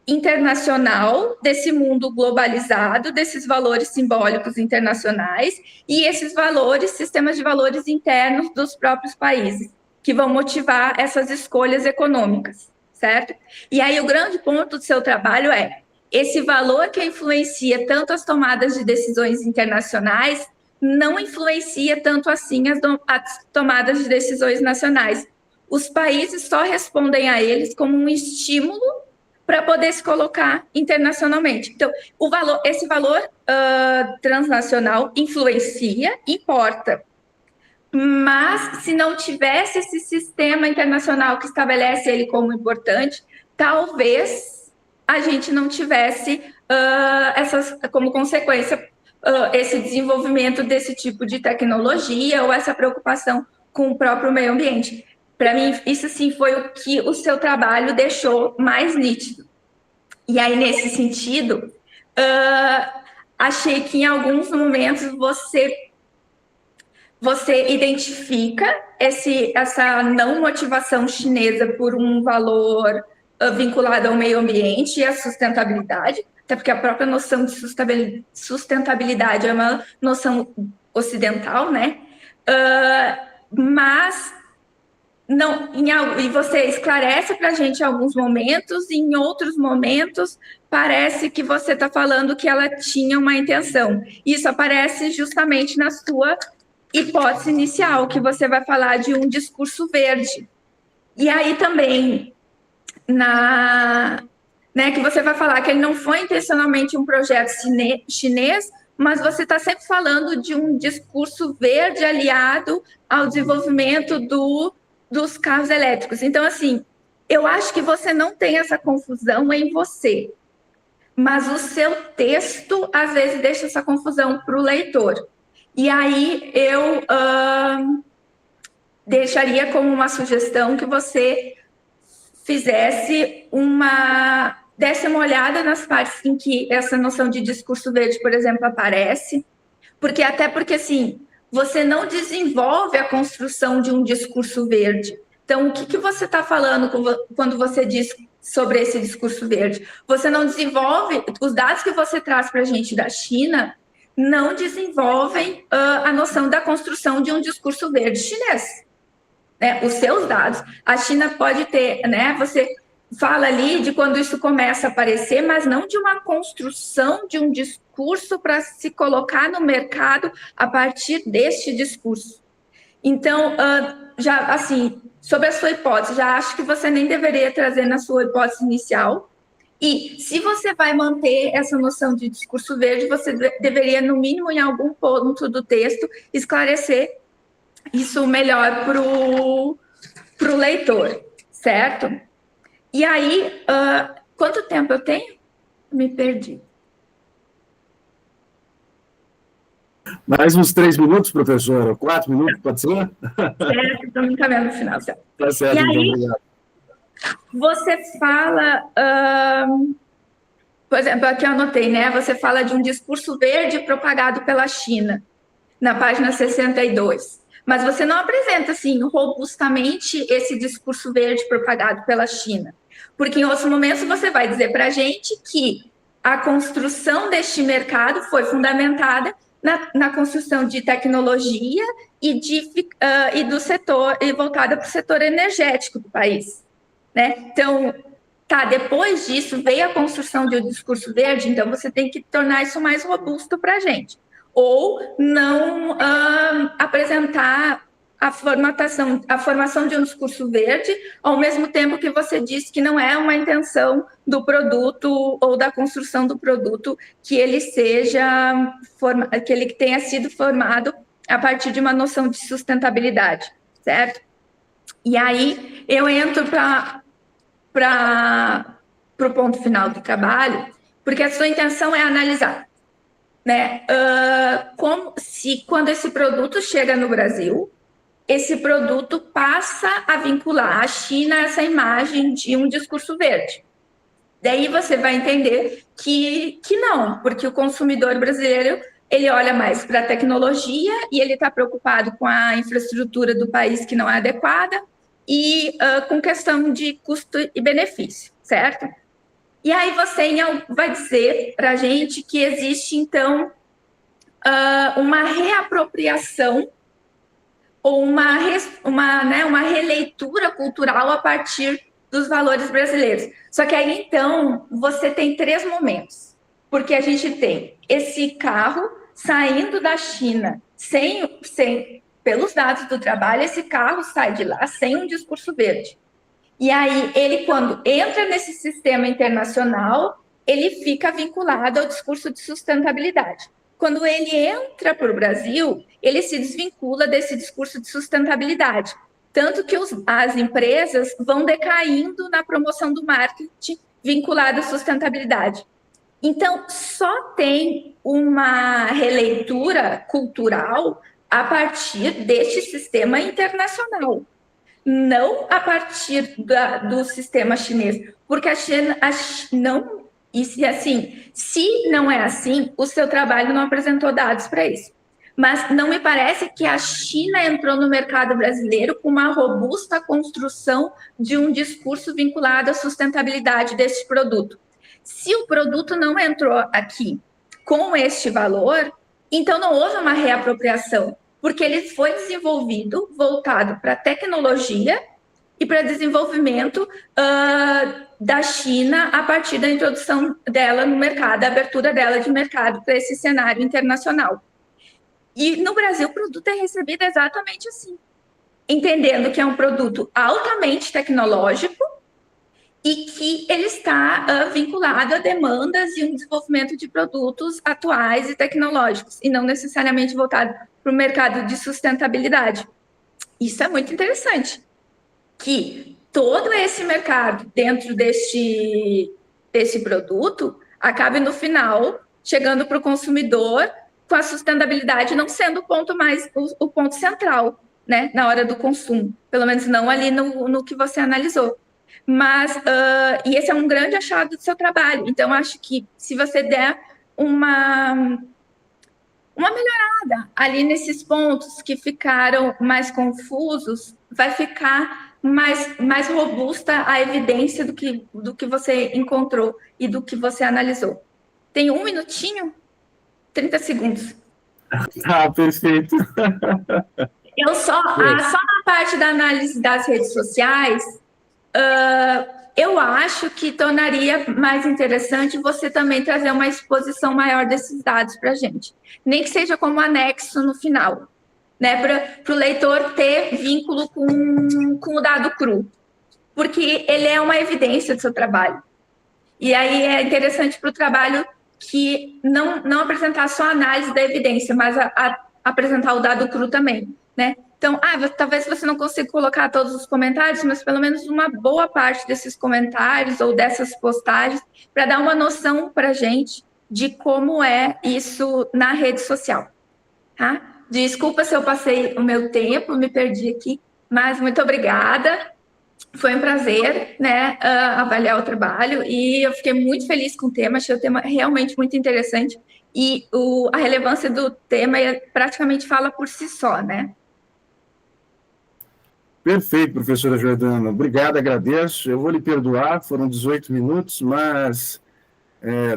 internacional, desse mundo globalizado, desses valores simbólicos internacionais, e esses valores, sistemas de valores internos dos próprios países, que vão motivar essas escolhas econômicas, certo? E aí o grande ponto do seu trabalho é esse valor que influencia tanto as tomadas de decisões internacionais não influencia tanto assim as tomadas de decisões nacionais. Os países só respondem a eles como um estímulo para poder se colocar internacionalmente. Então, esse valor transnacional influencia, importa. Mas, se não tivesse esse sistema internacional que estabelece ele como importante, talvez a gente não tivesse como consequência esse desenvolvimento desse tipo de tecnologia ou essa preocupação com o próprio meio ambiente. Para mim, isso sim foi o que o seu trabalho deixou mais nítido. E aí, nesse sentido, achei que em alguns momentos você identifica essa não motivação chinesa por um valor vinculado ao meio ambiente e à sustentabilidade, até porque a própria noção de sustentabilidade é uma noção ocidental, né? Mas não, e você esclarece para a gente em alguns momentos, e em outros momentos parece que você está falando que ela tinha uma intenção. Isso aparece justamente na sua hipótese inicial, que você vai falar de um discurso verde, E aí também, né, que você vai falar que ele não foi intencionalmente um projeto chinês, mas você está sempre falando de um discurso verde aliado ao desenvolvimento dos carros elétricos. Então, assim, eu acho que você não tem essa confusão em você, mas o seu texto, às vezes, deixa essa confusão para o leitor. E aí eu deixaria como uma sugestão que você desse uma olhada nas partes em que essa noção de discurso verde, por exemplo, aparece, porque assim, você não desenvolve a construção de um discurso verde. Então, o que você está falando quando você diz sobre esse discurso verde? Você não desenvolve, os dados que você traz para a gente da China não desenvolvem a noção da construção de um discurso verde chinês. Né? Os seus dados, a China pode ter, né? Você fala ali de quando isso começa a aparecer, mas não de uma construção de um discurso para se colocar no mercado a partir deste discurso. Então, já assim, sobre a sua hipótese, já acho que você nem deveria trazer na sua hipótese inicial. E se você vai manter essa noção de discurso verde, você deveria, no mínimo, em algum ponto do texto, esclarecer isso melhor para o leitor, certo? E aí, quanto tempo eu tenho? Me perdi. Mais uns 3 minutos, professora? 4 minutos, pode ser? Certo, estamos encaminhando no final. Certo? Tá certo, e aí, então, você fala... por exemplo, aqui eu anotei, né? Você fala de um discurso verde propagado pela China, na página 62. Mas você não apresenta, assim, robustamente esse discurso verde propagado pela China. Porque em outros momentos você vai dizer para a gente que a construção deste mercado foi fundamentada na construção de tecnologia e do setor, e voltada para o setor energético do país. Né? Então, depois disso veio a construção de um discurso verde, então você tem que tornar isso mais robusto para a gente. Ou não apresentar a formação de um discurso verde, ao mesmo tempo que você diz que não é uma intenção do produto ou da construção do produto que ele tenha sido formado a partir de uma noção de sustentabilidade, certo? E aí eu entro para o ponto final do trabalho, porque a sua intenção é analisar, né? Quando esse produto chega no Brasil, esse produto passa a vincular a China a essa imagem de um discurso verde. Daí você vai entender que não, porque o consumidor brasileiro ele olha mais para a tecnologia e ele está preocupado com a infraestrutura do país que não é adequada e com questão de custo e benefício, certo? E aí você vai dizer para a gente que existe, então, uma reapropriação ou uma releitura cultural a partir dos valores brasileiros. Só que aí, então, você tem 3 momentos, porque a gente tem esse carro saindo da China pelos dados do trabalho, esse carro sai de lá sem um discurso verde. E aí, ele, quando entra nesse sistema internacional, ele fica vinculado ao discurso de sustentabilidade. Quando ele entra para o Brasil, ele se desvincula desse discurso de sustentabilidade. Tanto que as empresas vão decaindo na promoção do marketing vinculado à sustentabilidade. Então, só tem uma releitura cultural a partir deste sistema internacional, não a partir do sistema chinês, porque a China não... E se não é assim, o seu trabalho não apresentou dados para isso. Mas não me parece que a China entrou no mercado brasileiro com uma robusta construção de um discurso vinculado à sustentabilidade deste produto. Se o produto não entrou aqui com este valor, então não houve uma reapropriação, porque ele foi desenvolvido voltado para tecnologia e para desenvolvimento da China a partir da introdução dela no mercado, a abertura dela de mercado para esse cenário internacional. E no Brasil o produto é recebido exatamente assim. entendendo que é um produto altamente tecnológico e que ele está vinculado a demandas e um desenvolvimento de produtos atuais e tecnológicos, e não necessariamente voltado para o mercado de sustentabilidade. Isso é muito interessante, que todo esse mercado dentro desse produto acabe no final chegando para o consumidor com a sustentabilidade não sendo o ponto central, né, na hora do consumo, pelo menos não ali no que você analisou. Mas, e esse é um grande achado do seu trabalho. Então, acho que se você der uma melhorada ali nesses pontos que ficaram mais confusos, vai ficar mais robusta a evidência do que você encontrou e do que você analisou. Tem 1 minutinho? 30 segundos. Ah, perfeito. Só na parte da análise das redes sociais, eu acho que tornaria mais interessante você também trazer uma exposição maior desses dados para a gente. Nem que seja como anexo no final, né? Para o leitor ter vínculo com o dado cru. Porque ele é uma evidência do seu trabalho. E aí é interessante para o trabalho que não apresentar só a análise da evidência, mas apresentar o dado cru também, né? Então, talvez você não consiga colocar todos os comentários, mas pelo menos uma boa parte desses comentários ou dessas postagens, para dar uma noção para a gente de como é isso na rede social, tá? Desculpa se eu passei o meu tempo, me perdi aqui, mas muito obrigada. Foi um prazer, né, avaliar o trabalho, e eu fiquei muito feliz com o tema, achei o tema realmente muito interessante, e a relevância do tema praticamente fala por si só, né? Perfeito, professora Jordana. Obrigado, agradeço. Eu vou lhe perdoar, foram 18 minutos, mas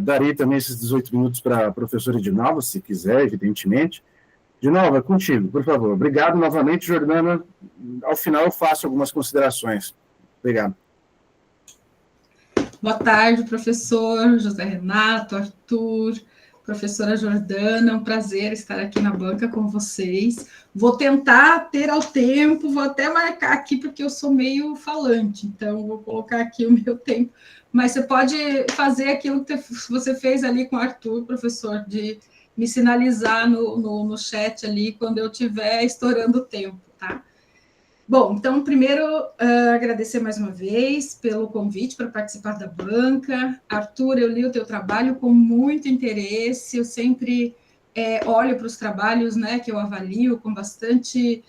darei também esses 18 minutos para a professora Edinalva, se quiser, evidentemente. Edinalva, é contigo, por favor. Obrigado novamente, Jordana. Ao final eu faço algumas considerações. Obrigado. Boa tarde, professor José Renato, Arthur, professora Jordana, é um prazer estar aqui na banca com vocês. Vou tentar ter ao tempo, vou até marcar aqui, porque eu sou meio falante, então vou colocar aqui o meu tempo, mas você pode fazer aquilo que você fez ali com o Arthur, professor, de me sinalizar no chat ali quando eu estiver estourando o tempo, tá? Bom, então, primeiro, agradecer mais uma vez pelo convite para participar da banca. Arthur, eu li o teu trabalho com muito interesse, eu sempre olho para os trabalhos, né, que eu avalio com bastante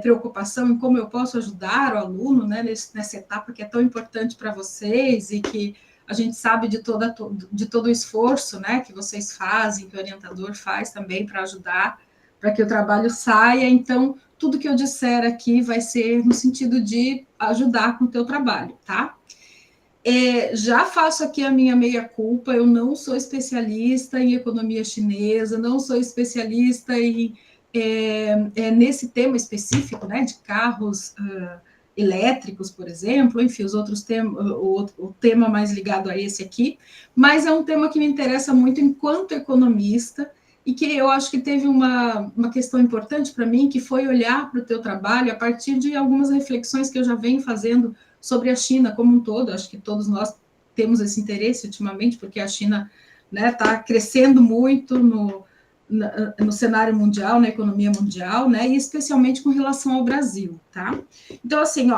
preocupação em como eu posso ajudar o aluno, né, nessa etapa que é tão importante para vocês e que a gente sabe de todo o esforço, né, que vocês fazem, que o orientador faz também para ajudar, para que o trabalho saia. Então, tudo que eu disser aqui vai ser no sentido de ajudar com o teu trabalho, tá? Já faço aqui a minha meia-culpa, eu não sou especialista em economia chinesa, não sou especialista nesse tema específico, né, de carros elétricos, por exemplo, enfim, os outros temas, o tema mais ligado a esse aqui, mas é um tema que me interessa muito enquanto economista, e que eu acho que teve uma questão importante para mim, que foi olhar para o teu trabalho a partir de algumas reflexões que eu já venho fazendo sobre a China como um todo. Acho que todos nós temos esse interesse ultimamente, porque a China está crescendo muito no cenário mundial, na economia mundial, né, e especialmente com relação ao Brasil, tá? Então, assim,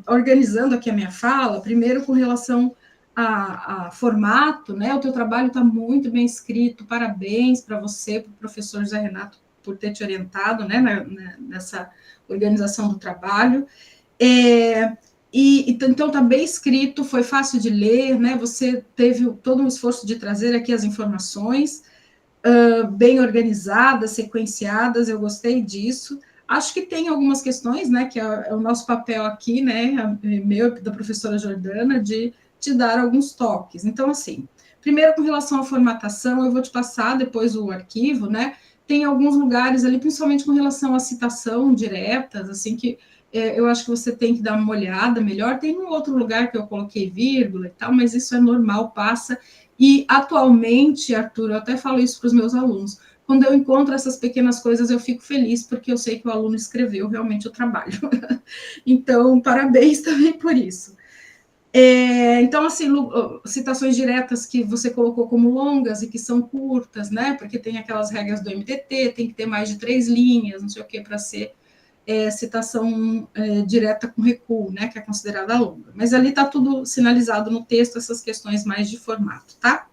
organizando aqui a minha fala, primeiro com relação a formato, né? O teu trabalho está muito bem escrito, parabéns para você, para o professor José Renato, por ter te orientado, né, nessa organização do trabalho. Então está bem escrito, foi fácil de ler, né? Você teve todo um esforço de trazer aqui as informações, bem organizadas, sequenciadas, eu gostei disso. Acho que tem algumas questões, né, que é o nosso papel aqui, né, meu e da professora Jordana, de te dar alguns toques. Então, assim, primeiro com relação à formatação, eu vou te passar depois o arquivo, né? Tem alguns lugares ali, principalmente com relação à citação diretas, assim, que eu acho que você tem que dar uma olhada melhor. Tem um outro lugar que eu coloquei vírgula e tal, mas isso é normal, passa. E, atualmente, Arthur, eu até falo isso para os meus alunos, quando eu encontro essas pequenas coisas, eu fico feliz, porque eu sei que o aluno escreveu realmente o trabalho. Então, parabéns também por isso. Então, assim, citações diretas que você colocou como longas e que são curtas, né? Porque tem aquelas regras do MTT, tem que ter mais de 3 linhas, não sei o que, para ser citação direta com recuo, né? Que é considerada longa. Mas ali está tudo sinalizado no texto, essas questões mais de formato, tá?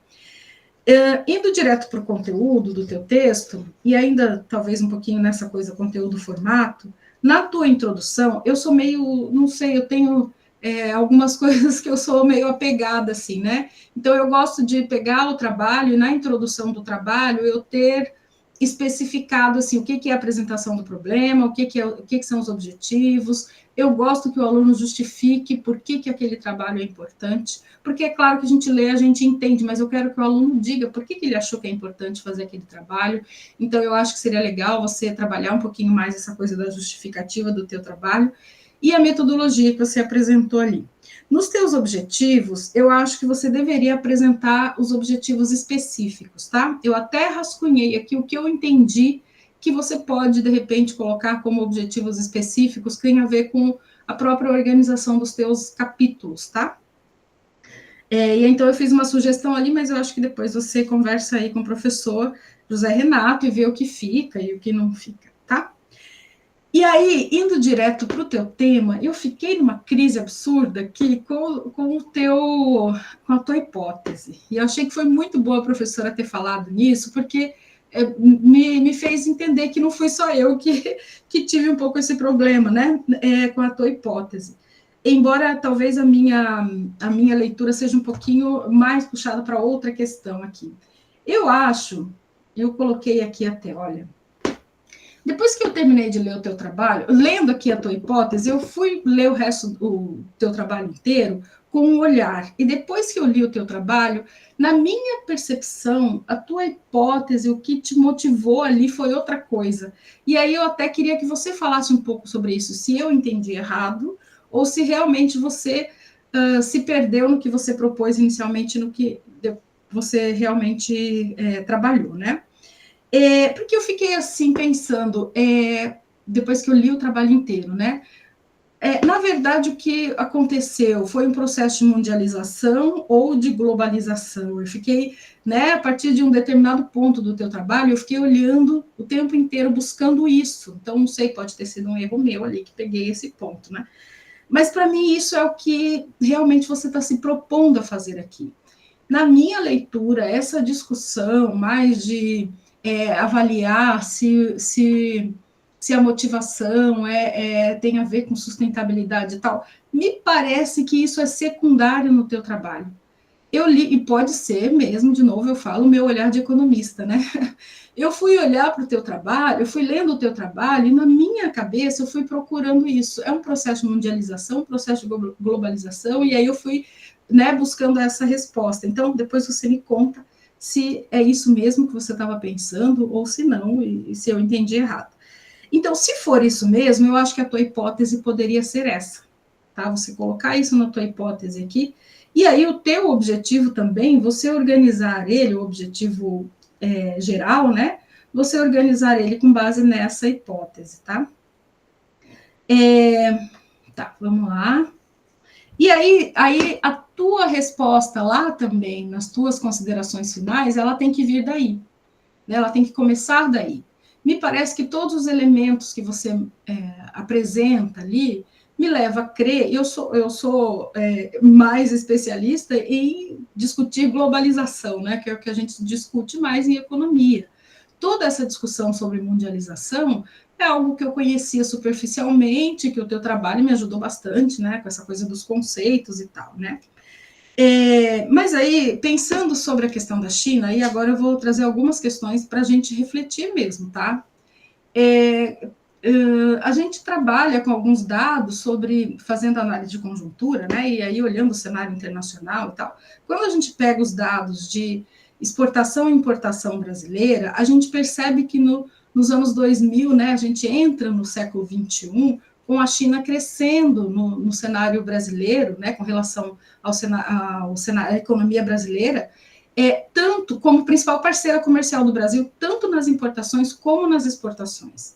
Indo direto para o conteúdo do teu texto, e ainda talvez um pouquinho nessa coisa conteúdo-formato, na tua introdução, eu sou meio, não sei, eu tenho algumas coisas que eu sou meio apegada, assim, né? Então, eu gosto de pegar o trabalho e na introdução do trabalho eu ter especificado, assim, o que é a apresentação do problema, o que são os objetivos. Eu gosto que o aluno justifique por que aquele trabalho é importante, porque é claro que a gente lê, a gente entende, mas eu quero que o aluno diga por que ele achou que é importante fazer aquele trabalho. Então, eu acho que seria legal você trabalhar um pouquinho mais essa coisa da justificativa do teu trabalho e a metodologia que você apresentou ali. Nos teus objetivos, eu acho que você deveria apresentar os objetivos específicos, tá? Eu até rascunhei aqui o que eu entendi que você pode, de repente, colocar como objetivos específicos que tem a ver com a própria organização dos teus capítulos, tá? E então eu fiz uma sugestão ali, mas eu acho que depois você conversa aí com o professor José Renato e vê o que fica e o que não fica, tá? E aí, indo direto para o teu tema, eu fiquei numa crise absurda aqui com a tua hipótese. E eu achei que foi muito boa a professora ter falado nisso, porque me fez entender que não fui só eu que tive um pouco esse problema, né, com a tua hipótese. Embora talvez a minha leitura seja um pouquinho mais puxada para outra questão aqui. Eu coloquei aqui até, olha... Depois que eu terminei de ler o teu trabalho, lendo aqui a tua hipótese, eu fui ler o resto do teu trabalho inteiro com um olhar. E depois que eu li o teu trabalho, na minha percepção, a tua hipótese, o que te motivou ali foi outra coisa. E aí eu até queria que você falasse um pouco sobre isso, se eu entendi errado, ou se realmente você se perdeu no que você propôs inicialmente, no que você realmente trabalhou, né? Porque eu fiquei assim pensando, depois que eu li o trabalho inteiro, né? Na verdade, o que aconteceu foi um processo de mundialização ou de globalização. Eu fiquei, né, a partir de um determinado ponto do teu trabalho, eu fiquei olhando o tempo inteiro, buscando isso. Então, não sei, pode ter sido um erro meu ali, que peguei esse ponto, né? Mas, para mim, isso é o que realmente você está se propondo a fazer aqui. Na minha leitura, essa discussão mais de avaliar se a motivação tem a ver com sustentabilidade e tal, me parece que isso é secundário no teu trabalho. Eu li, e pode ser mesmo, de novo eu falo, o meu olhar de economista, né? Eu fui olhar para o teu trabalho, eu fui lendo o teu trabalho, e na minha cabeça eu fui procurando isso. É um processo de mundialização, um processo de globalização, e aí eu fui, né, buscando essa resposta. Então, depois você me conta se é isso mesmo que você estava pensando, ou se não, e se eu entendi errado. Então, se for isso mesmo, eu acho que a tua hipótese poderia ser essa, tá? Você colocar isso na tua hipótese aqui, e aí o teu objetivo também, você organizar ele, o objetivo geral, né? Você organizar ele com base nessa hipótese, tá? Tá, vamos lá. E aí a tua resposta lá também, nas tuas considerações finais, ela tem que vir daí, né? Ela tem que começar daí. Me parece que todos os elementos que você apresenta ali me leva a crer, eu sou mais especialista em discutir globalização, né, que é o que a gente discute mais em economia. Toda essa discussão sobre mundialização é algo que eu conhecia superficialmente, que o teu trabalho me ajudou bastante, né, com essa coisa dos conceitos e tal, né. Mas aí, pensando sobre a questão da China, aí agora eu vou trazer algumas questões para a gente refletir mesmo, tá? A gente trabalha com alguns dados fazendo análise de conjuntura, né? E aí olhando o cenário internacional e tal. Quando a gente pega os dados de exportação e importação brasileira, a gente percebe que nos anos 2000, né, a gente entra no século 21 com a China crescendo no cenário brasileiro, né, com relação ao cenário, à economia brasileira, tanto como principal parceira comercial do Brasil, tanto nas importações como nas exportações.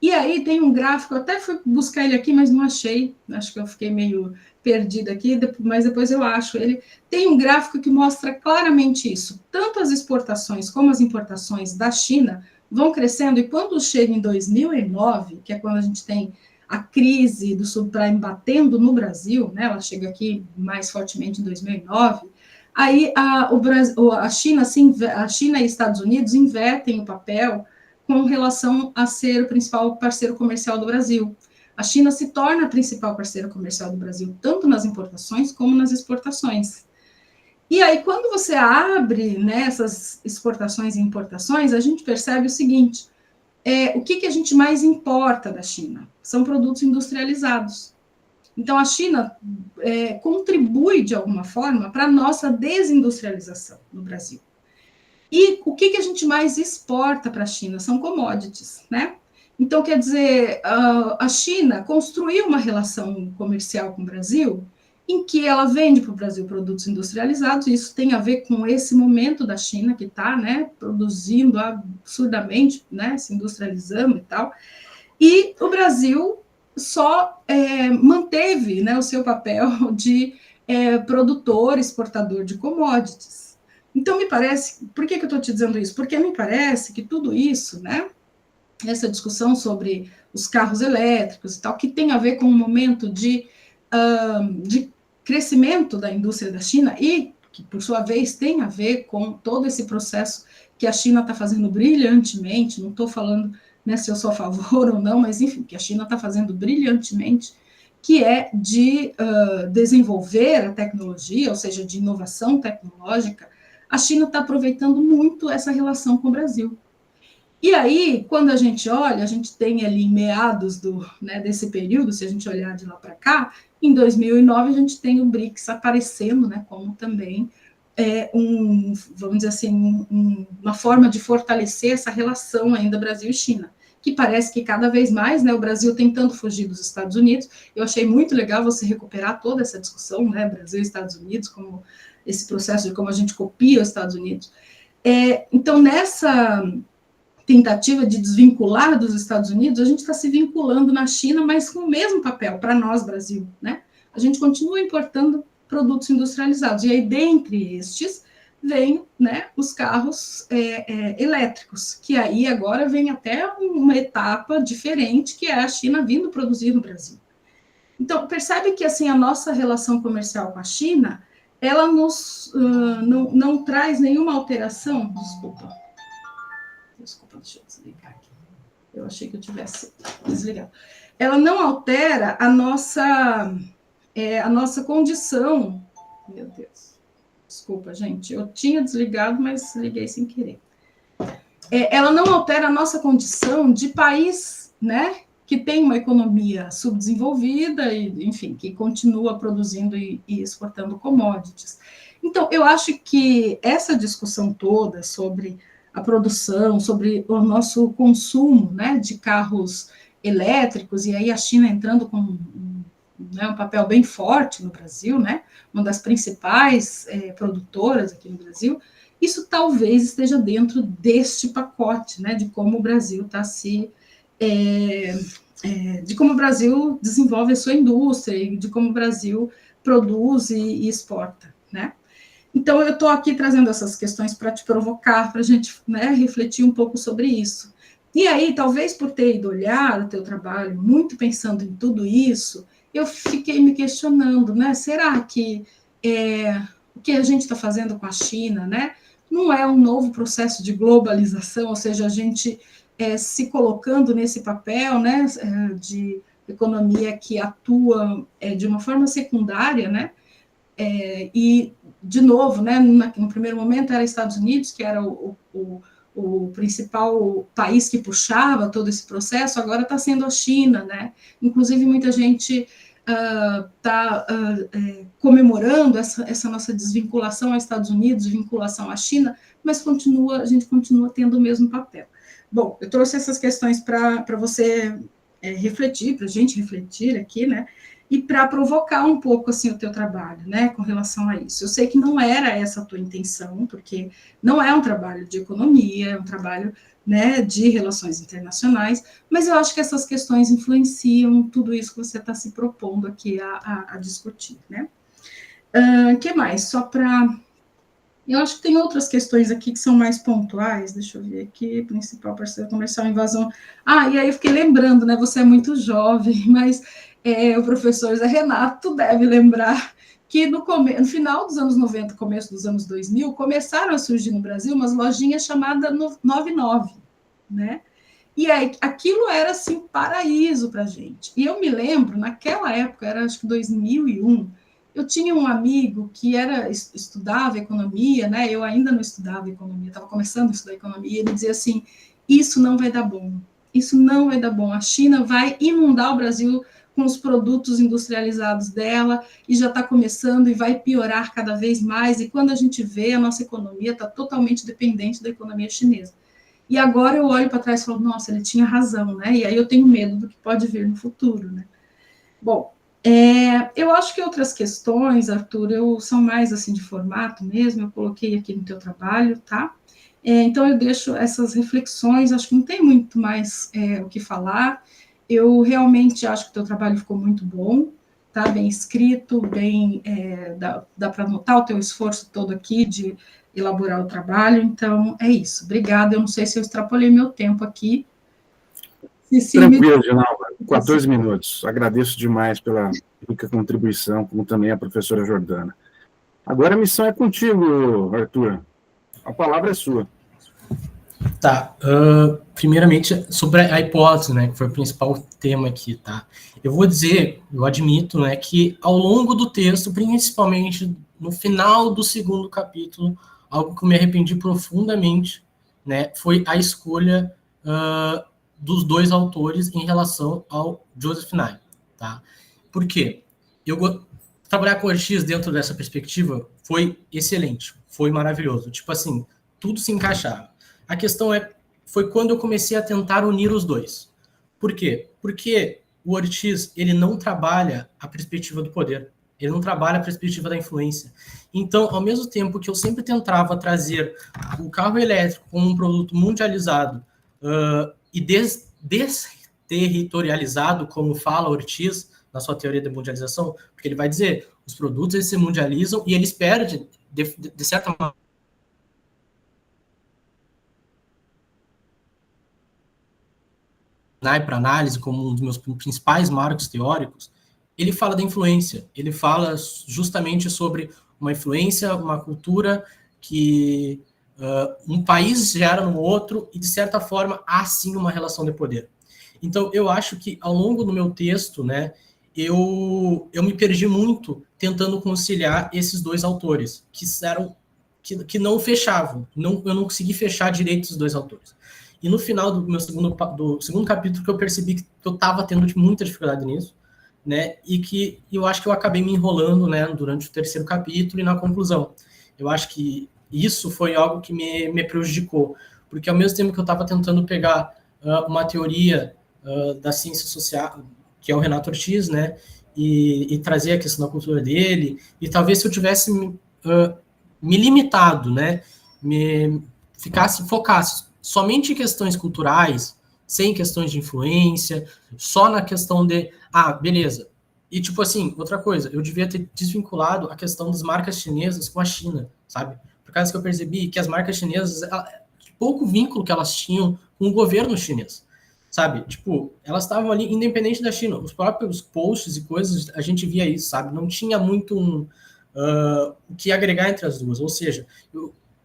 E aí tem um gráfico, eu até fui buscar ele aqui, mas não achei, acho que eu fiquei meio perdida aqui, mas depois eu acho ele. Tem um gráfico que mostra claramente isso, tanto as exportações como as importações da China vão crescendo, e quando chega em 2009, que é quando a gente tem a crise do subprime batendo no Brasil, né, ela chega aqui mais fortemente em 2009, aí a China e Estados Unidos invertem o papel com relação a ser o principal parceiro comercial do Brasil. A China se torna a principal parceira comercial do Brasil, tanto nas importações como nas exportações. E aí, quando você abre, né, essas exportações e importações, a gente percebe o seguinte, o que a gente mais importa da China? São produtos industrializados. Então, a China contribui, de alguma forma, para a nossa desindustrialização no Brasil. E o que a gente mais exporta para a China? São commodities, né? Então, quer dizer, a China construiu uma relação comercial com o Brasil em que ela vende para o Brasil produtos industrializados, e isso tem a ver com esse momento da China que está, né, produzindo absurdamente, né, se industrializando e tal, e o Brasil só manteve, né, o seu papel de produtor, exportador de commodities. Então, me parece, por que eu estou te dizendo isso? Porque me parece que tudo isso, né, essa discussão sobre os carros elétricos e tal, que tem a ver com um momento de crescimento da indústria da China e que, por sua vez, tem a ver com todo esse processo que a China está fazendo brilhantemente, não estou falando, né, se eu sou a favor ou não, mas, enfim, que a China está fazendo brilhantemente, que é de desenvolver a tecnologia, ou seja, de inovação tecnológica. A China está aproveitando muito essa relação com o Brasil. E aí, quando a gente olha, a gente tem ali em meados desse período, se a gente olhar de lá para cá, em 2009 a gente tem o BRICS aparecendo, né, como também vamos dizer assim, uma forma de fortalecer essa relação ainda Brasil e China, que parece que cada vez mais, né, o Brasil tentando fugir dos Estados Unidos. Eu achei muito legal você recuperar toda essa discussão, né, Brasil e Estados Unidos, como esse processo de como a gente copia os Estados Unidos. Então, nessa tentativa de desvincular dos Estados Unidos, a gente está se vinculando na China, mas com o mesmo papel para nós, Brasil, né? A gente continua importando produtos industrializados, e aí, dentre estes, vem, né, os carros elétricos, que aí agora vem até uma etapa diferente, que é a China vindo produzir no Brasil. Então, percebe que, assim, a nossa relação comercial com a China, ela nos não traz nenhuma alteração, Desculpa, deixa eu desligar aqui. Eu achei que eu tivesse desligado. Ela não altera a nossa condição. Meu Deus. Desculpa, gente. Eu tinha desligado, mas liguei sem querer. Ela não altera a nossa condição de país, né, que tem uma economia subdesenvolvida e, enfim, que continua produzindo e exportando commodities. Então, eu acho que essa discussão toda sobre a produção, sobre o nosso consumo, né, de carros elétricos, e aí a China entrando com um papel bem forte no Brasil, né, uma das principais produtoras aqui no Brasil, isso talvez esteja dentro deste pacote, né, de como o Brasil está de como o Brasil desenvolve a sua indústria, e de como o Brasil produz e exporta, né. Então, eu estou aqui trazendo essas questões para te provocar, para a gente, né, refletir um pouco sobre isso. E aí, talvez por ter ido olhar o teu trabalho, muito pensando em tudo isso, eu fiquei me questionando, né, será que o que a gente está fazendo com a China, né, não é um novo processo de globalização, ou seja, a gente se colocando nesse papel, né, de economia que atua de uma forma secundária, né, e, de novo, né, no primeiro momento era Estados Unidos, que era o principal país que puxava todo esse processo, agora está sendo a China, né? Inclusive, muita gente está comemorando essa nossa desvinculação aos Estados Unidos, vinculação à China, mas a gente continua tendo o mesmo papel. Bom, eu trouxe essas questões para você refletir, para a gente refletir aqui, né? e para provocar um pouco assim o teu trabalho, né, com relação a isso. Eu sei que não era essa a tua intenção, porque não é um trabalho de economia, é um trabalho, né, de relações internacionais, mas eu acho que essas questões influenciam tudo isso que você está se propondo aqui a discutir, né? Que mais? Só para... Eu acho que tem outras questões aqui que são mais pontuais, deixa eu ver aqui, principal parceiro comercial, invasão. E aí eu fiquei lembrando, né, você é muito jovem, mas o professor Zé Renato deve lembrar que no final dos anos 90, começo dos anos 2000, começaram a surgir no Brasil umas lojinhas chamadas 99, né? E aí, aquilo era, assim, paraíso para a gente. E eu me lembro, naquela época, era acho que 2001, eu tinha um amigo que estudava economia, né? Eu ainda não estudava economia, estava começando a estudar economia, e ele dizia assim, isso não vai dar bom, isso não vai dar bom, a China vai inundar o Brasil com os produtos industrializados dela, e já está começando e vai piorar cada vez mais, e quando a gente vê, a nossa economia está totalmente dependente da economia chinesa. E agora eu olho para trás e falo, nossa, ele tinha razão, né? E aí eu tenho medo do que pode vir no futuro, né? Bom, eu acho que outras questões, Arthur, são mais assim de formato mesmo, eu coloquei aqui no teu trabalho, tá? Então eu deixo essas reflexões, acho que não tem muito mais o que falar. Eu realmente acho que o teu trabalho ficou muito bom, tá? Bem escrito, bem, dá para notar o teu esforço todo aqui de elaborar o trabalho, então é isso. Obrigada, eu não sei se eu extrapolei meu tempo aqui. Tranquilo, Ginalva, 14 minutos. Agradeço demais pela rica contribuição, como também a professora Jordana. Agora a missão é contigo, Arthur. A palavra é sua. Tá. Primeiramente, sobre a hipótese, né, que foi o principal tema aqui, tá? Eu vou dizer, eu admito, né, que ao longo do texto, principalmente no final do segundo capítulo, algo que eu me arrependi profundamente, né, foi a escolha dos dois autores em relação ao Joseph Nye, tá? Por quê? Trabalhar com Ortiz dentro dessa perspectiva foi excelente, foi maravilhoso. Tipo assim, tudo se encaixava. A questão foi quando eu comecei a tentar unir os dois. Por quê? Porque o Ortiz, ele não trabalha a perspectiva do poder, ele não trabalha a perspectiva da influência. Então, ao mesmo tempo que eu sempre tentava trazer o carro elétrico como um produto mundializado e desterritorializado, como fala Ortiz na sua teoria da mundialização, porque ele vai dizer, os produtos eles se mundializam e eles perdem, de certa maneira, para análise como um dos meus principais marcos teóricos, ele fala da influência, ele fala justamente sobre uma influência, uma cultura que um país gera no outro e, de certa forma, há sim uma relação de poder. Então, eu acho que, ao longo do meu texto, né, eu me perdi muito tentando conciliar esses dois autores, que não fechavam, eu não consegui fechar direito os dois autores. E no final do segundo capítulo que eu percebi que eu estava tendo muita dificuldade nisso, né, e que eu acho que eu acabei me enrolando, né, durante o terceiro capítulo e na conclusão. Eu acho que isso foi algo que me prejudicou, porque ao mesmo tempo que eu estava tentando pegar uma teoria da ciência social, que é o Renato Ortiz, né, e trazer a questão da cultura dele, e talvez se eu tivesse me limitado, né, focasse somente em questões culturais, sem questões de influência, só na questão de, beleza. E, tipo assim, outra coisa, eu devia ter desvinculado a questão das marcas chinesas com a China, sabe? Por causa que eu percebi que as marcas chinesas, pouco vínculo que elas tinham com o governo chinês, sabe? Tipo, elas estavam ali independente da China. Os próprios posts e coisas, a gente via isso, sabe? Não tinha muito o que agregar entre as duas. Ou seja,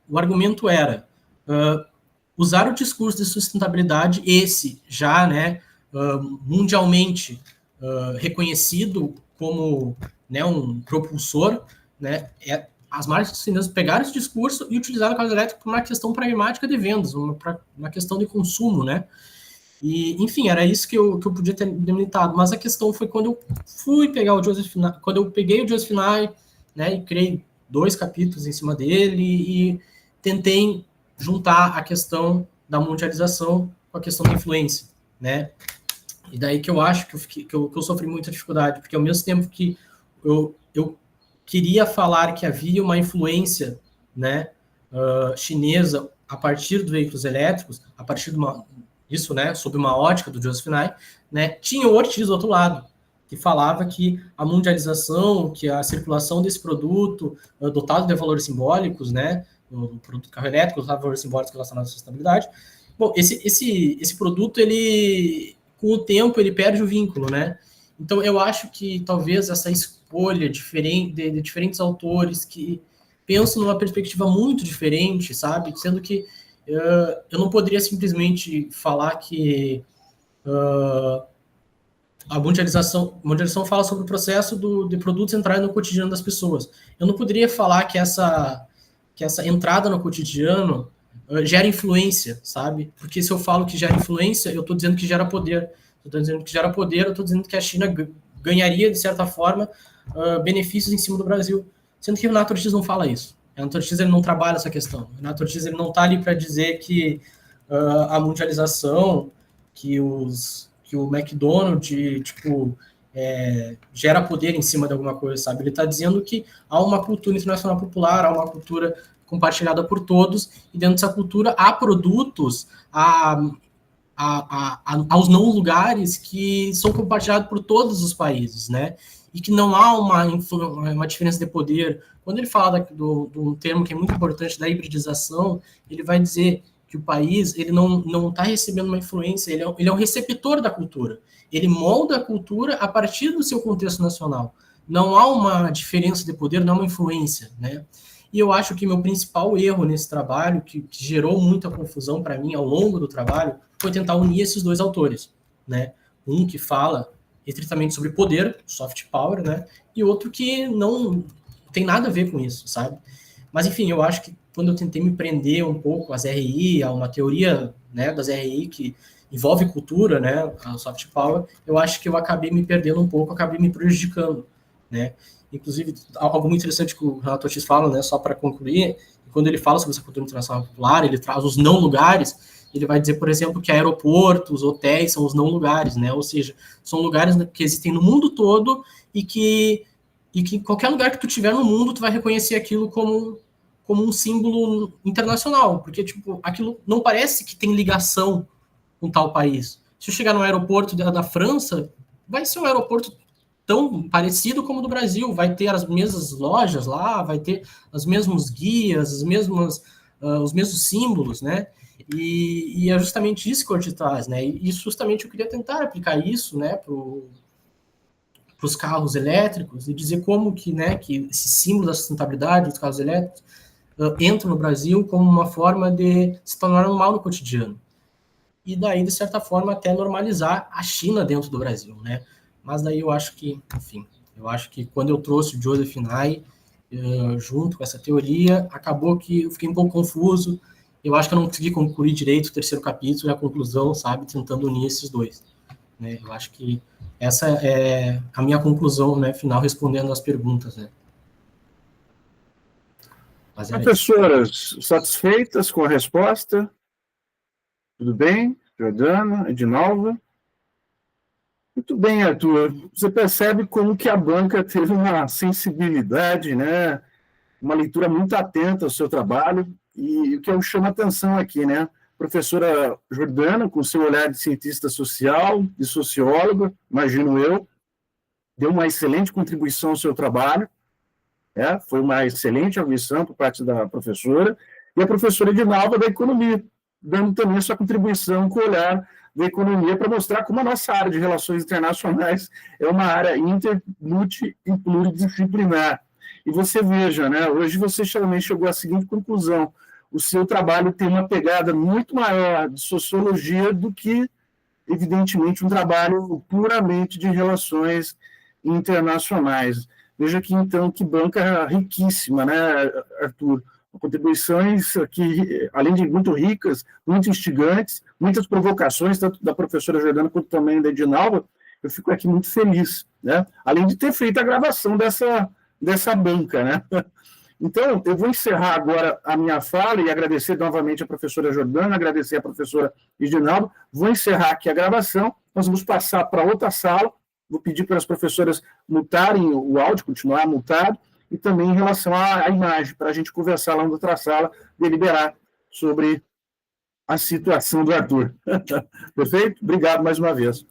o argumento era usar o discurso de sustentabilidade, esse já, né, mundialmente reconhecido como, né, um propulsor, né, as marcas chinesas pegaram esse discurso e utilizaram o carro elétrico por uma questão pragmática de vendas, uma questão de consumo, né, e, enfim, era isso que eu podia ter delimitado, mas a questão foi quando eu fui pegar quando eu peguei o Joseph Nye, né, e criei 2 capítulos em cima dele e tentei juntar a questão da mundialização com a questão da influência, né? E daí que eu acho que eu sofri muita dificuldade, porque ao mesmo tempo que eu queria falar que havia uma influência, né, chinesa a partir dos veículos elétricos, a partir disso, né, sob uma ótica do Joseph Nye, né, tinha o Ortiz do outro lado, que falava que a mundialização, que a circulação desse produto dotado de valores simbólicos, né, o produto carro elétrico, dotado de valores simbólicos relacionados à sustentabilidade. Bom, esse produto, ele, com o tempo, ele perde o vínculo, né? Então, eu acho que talvez essa escolha de diferentes autores que pensam numa perspectiva muito diferente, sabe? Sendo que eu não poderia simplesmente falar que a mundialização fala sobre o processo de produtos entrarem no cotidiano das pessoas. Eu não poderia falar que essa entrada no cotidiano gera influência, sabe? Porque se eu falo que gera influência, eu estou dizendo que gera poder. Eu estou dizendo que a China ganharia, de certa forma, benefícios em cima do Brasil. Sendo que o Renato Ortiz não fala isso. O Renato Ortiz ele não trabalha essa questão. O Renato Ortiz ele não está ali para dizer que a mundialização, que o McDonald's, tipo, gera poder em cima de alguma coisa, sabe? Ele está dizendo que há uma cultura internacional popular, há uma cultura compartilhada por todos, e dentro dessa cultura há produtos, aos não lugares que são compartilhados por todos os países, né? E que não há uma diferença de poder. Quando ele fala de um termo que é muito importante, da hibridização, ele vai dizer que o país ele não está recebendo uma influência, ele é um receptor da cultura. Ele molda a cultura a partir do seu contexto nacional. Não há uma diferença de poder, não há uma influência, né? E eu acho que meu principal erro nesse trabalho, que gerou muita confusão para mim ao longo do trabalho, foi tentar unir esses dois autores, né? Um que fala estritamente sobre poder, soft power, né? E outro que não tem nada a ver com isso, sabe? Mas, enfim, eu acho que quando eu tentei me prender um pouco às RI, a uma teoria, né, das RI que envolve cultura, né, a soft power, eu acho que eu acabei me perdendo um pouco, acabei me prejudicando, né? Inclusive, algo muito interessante que o Renato Ortiz fala, né, só para concluir, quando ele fala sobre essa cultura internacional popular, ele traz os não lugares, ele vai dizer, por exemplo, que aeroportos, hotéis são os não lugares, né? Ou seja, são lugares que existem no mundo todo e que qualquer lugar que tu tiver no mundo, tu vai reconhecer aquilo como um símbolo internacional, porque, tipo, aquilo não parece que tem ligação com tal país. Se eu chegar no aeroporto da França, vai ser um aeroporto tão parecido como o do Brasil, vai ter as mesmas lojas lá, vai ter os mesmos guias, os mesmos símbolos, né? E é justamente isso que o Ortiz traz, né? E justamente eu queria tentar aplicar isso, né, para os carros elétricos e dizer como que, né, que esse símbolo da sustentabilidade dos carros elétricos entra no Brasil como uma forma de se tornar normal no cotidiano. E daí, de certa forma, até normalizar a China dentro do Brasil, né? Mas daí eu acho que, enfim, quando eu trouxe o Joseph Nye junto com essa teoria, acabou que eu fiquei um pouco confuso. Eu acho que eu não consegui concluir direito o terceiro capítulo e a conclusão, sabe, tentando unir esses dois, né? Eu acho que essa é a minha conclusão, né, final, respondendo às perguntas, né? Professoras, satisfeitas com a resposta? Tudo bem? Jordana, Edinalva? Muito bem, Arthur. Você percebe como que a banca teve uma sensibilidade, né? Uma leitura muito atenta ao seu trabalho, e o que eu chamo a atenção aqui, né? Professora Jordana, com seu olhar de cientista social, de socióloga, imagino eu, deu uma excelente contribuição ao seu trabalho, foi uma excelente audição por parte da professora, e a professora Edinalva da economia, dando também sua contribuição com o olhar da economia para mostrar como a nossa área de relações internacionais é uma área inter, multi e pluridisciplinar. E você veja, né, hoje você também chegou à seguinte conclusão: o seu trabalho tem uma pegada muito maior de sociologia do que, evidentemente, um trabalho puramente de relações internacionais. Veja aqui, então, que banca riquíssima, né, Arthur? Contribuições aqui, além de muito ricas, muito instigantes, muitas provocações, tanto da professora Jordana quanto também da Edinalva. Eu fico aqui muito feliz, né? Além de ter feito a gravação dessa banca, né? Então, eu vou encerrar agora a minha fala e agradecer novamente a professora Jordana, agradecer a professora Edinalva, vou encerrar aqui a gravação nós vamos passar para outra sala. Vou pedir para as professoras mutarem o áudio, continuar mutado, e também em relação à imagem, para a gente conversar lá na outra sala, deliberar sobre a situação do Arthur. Perfeito? Obrigado mais uma vez.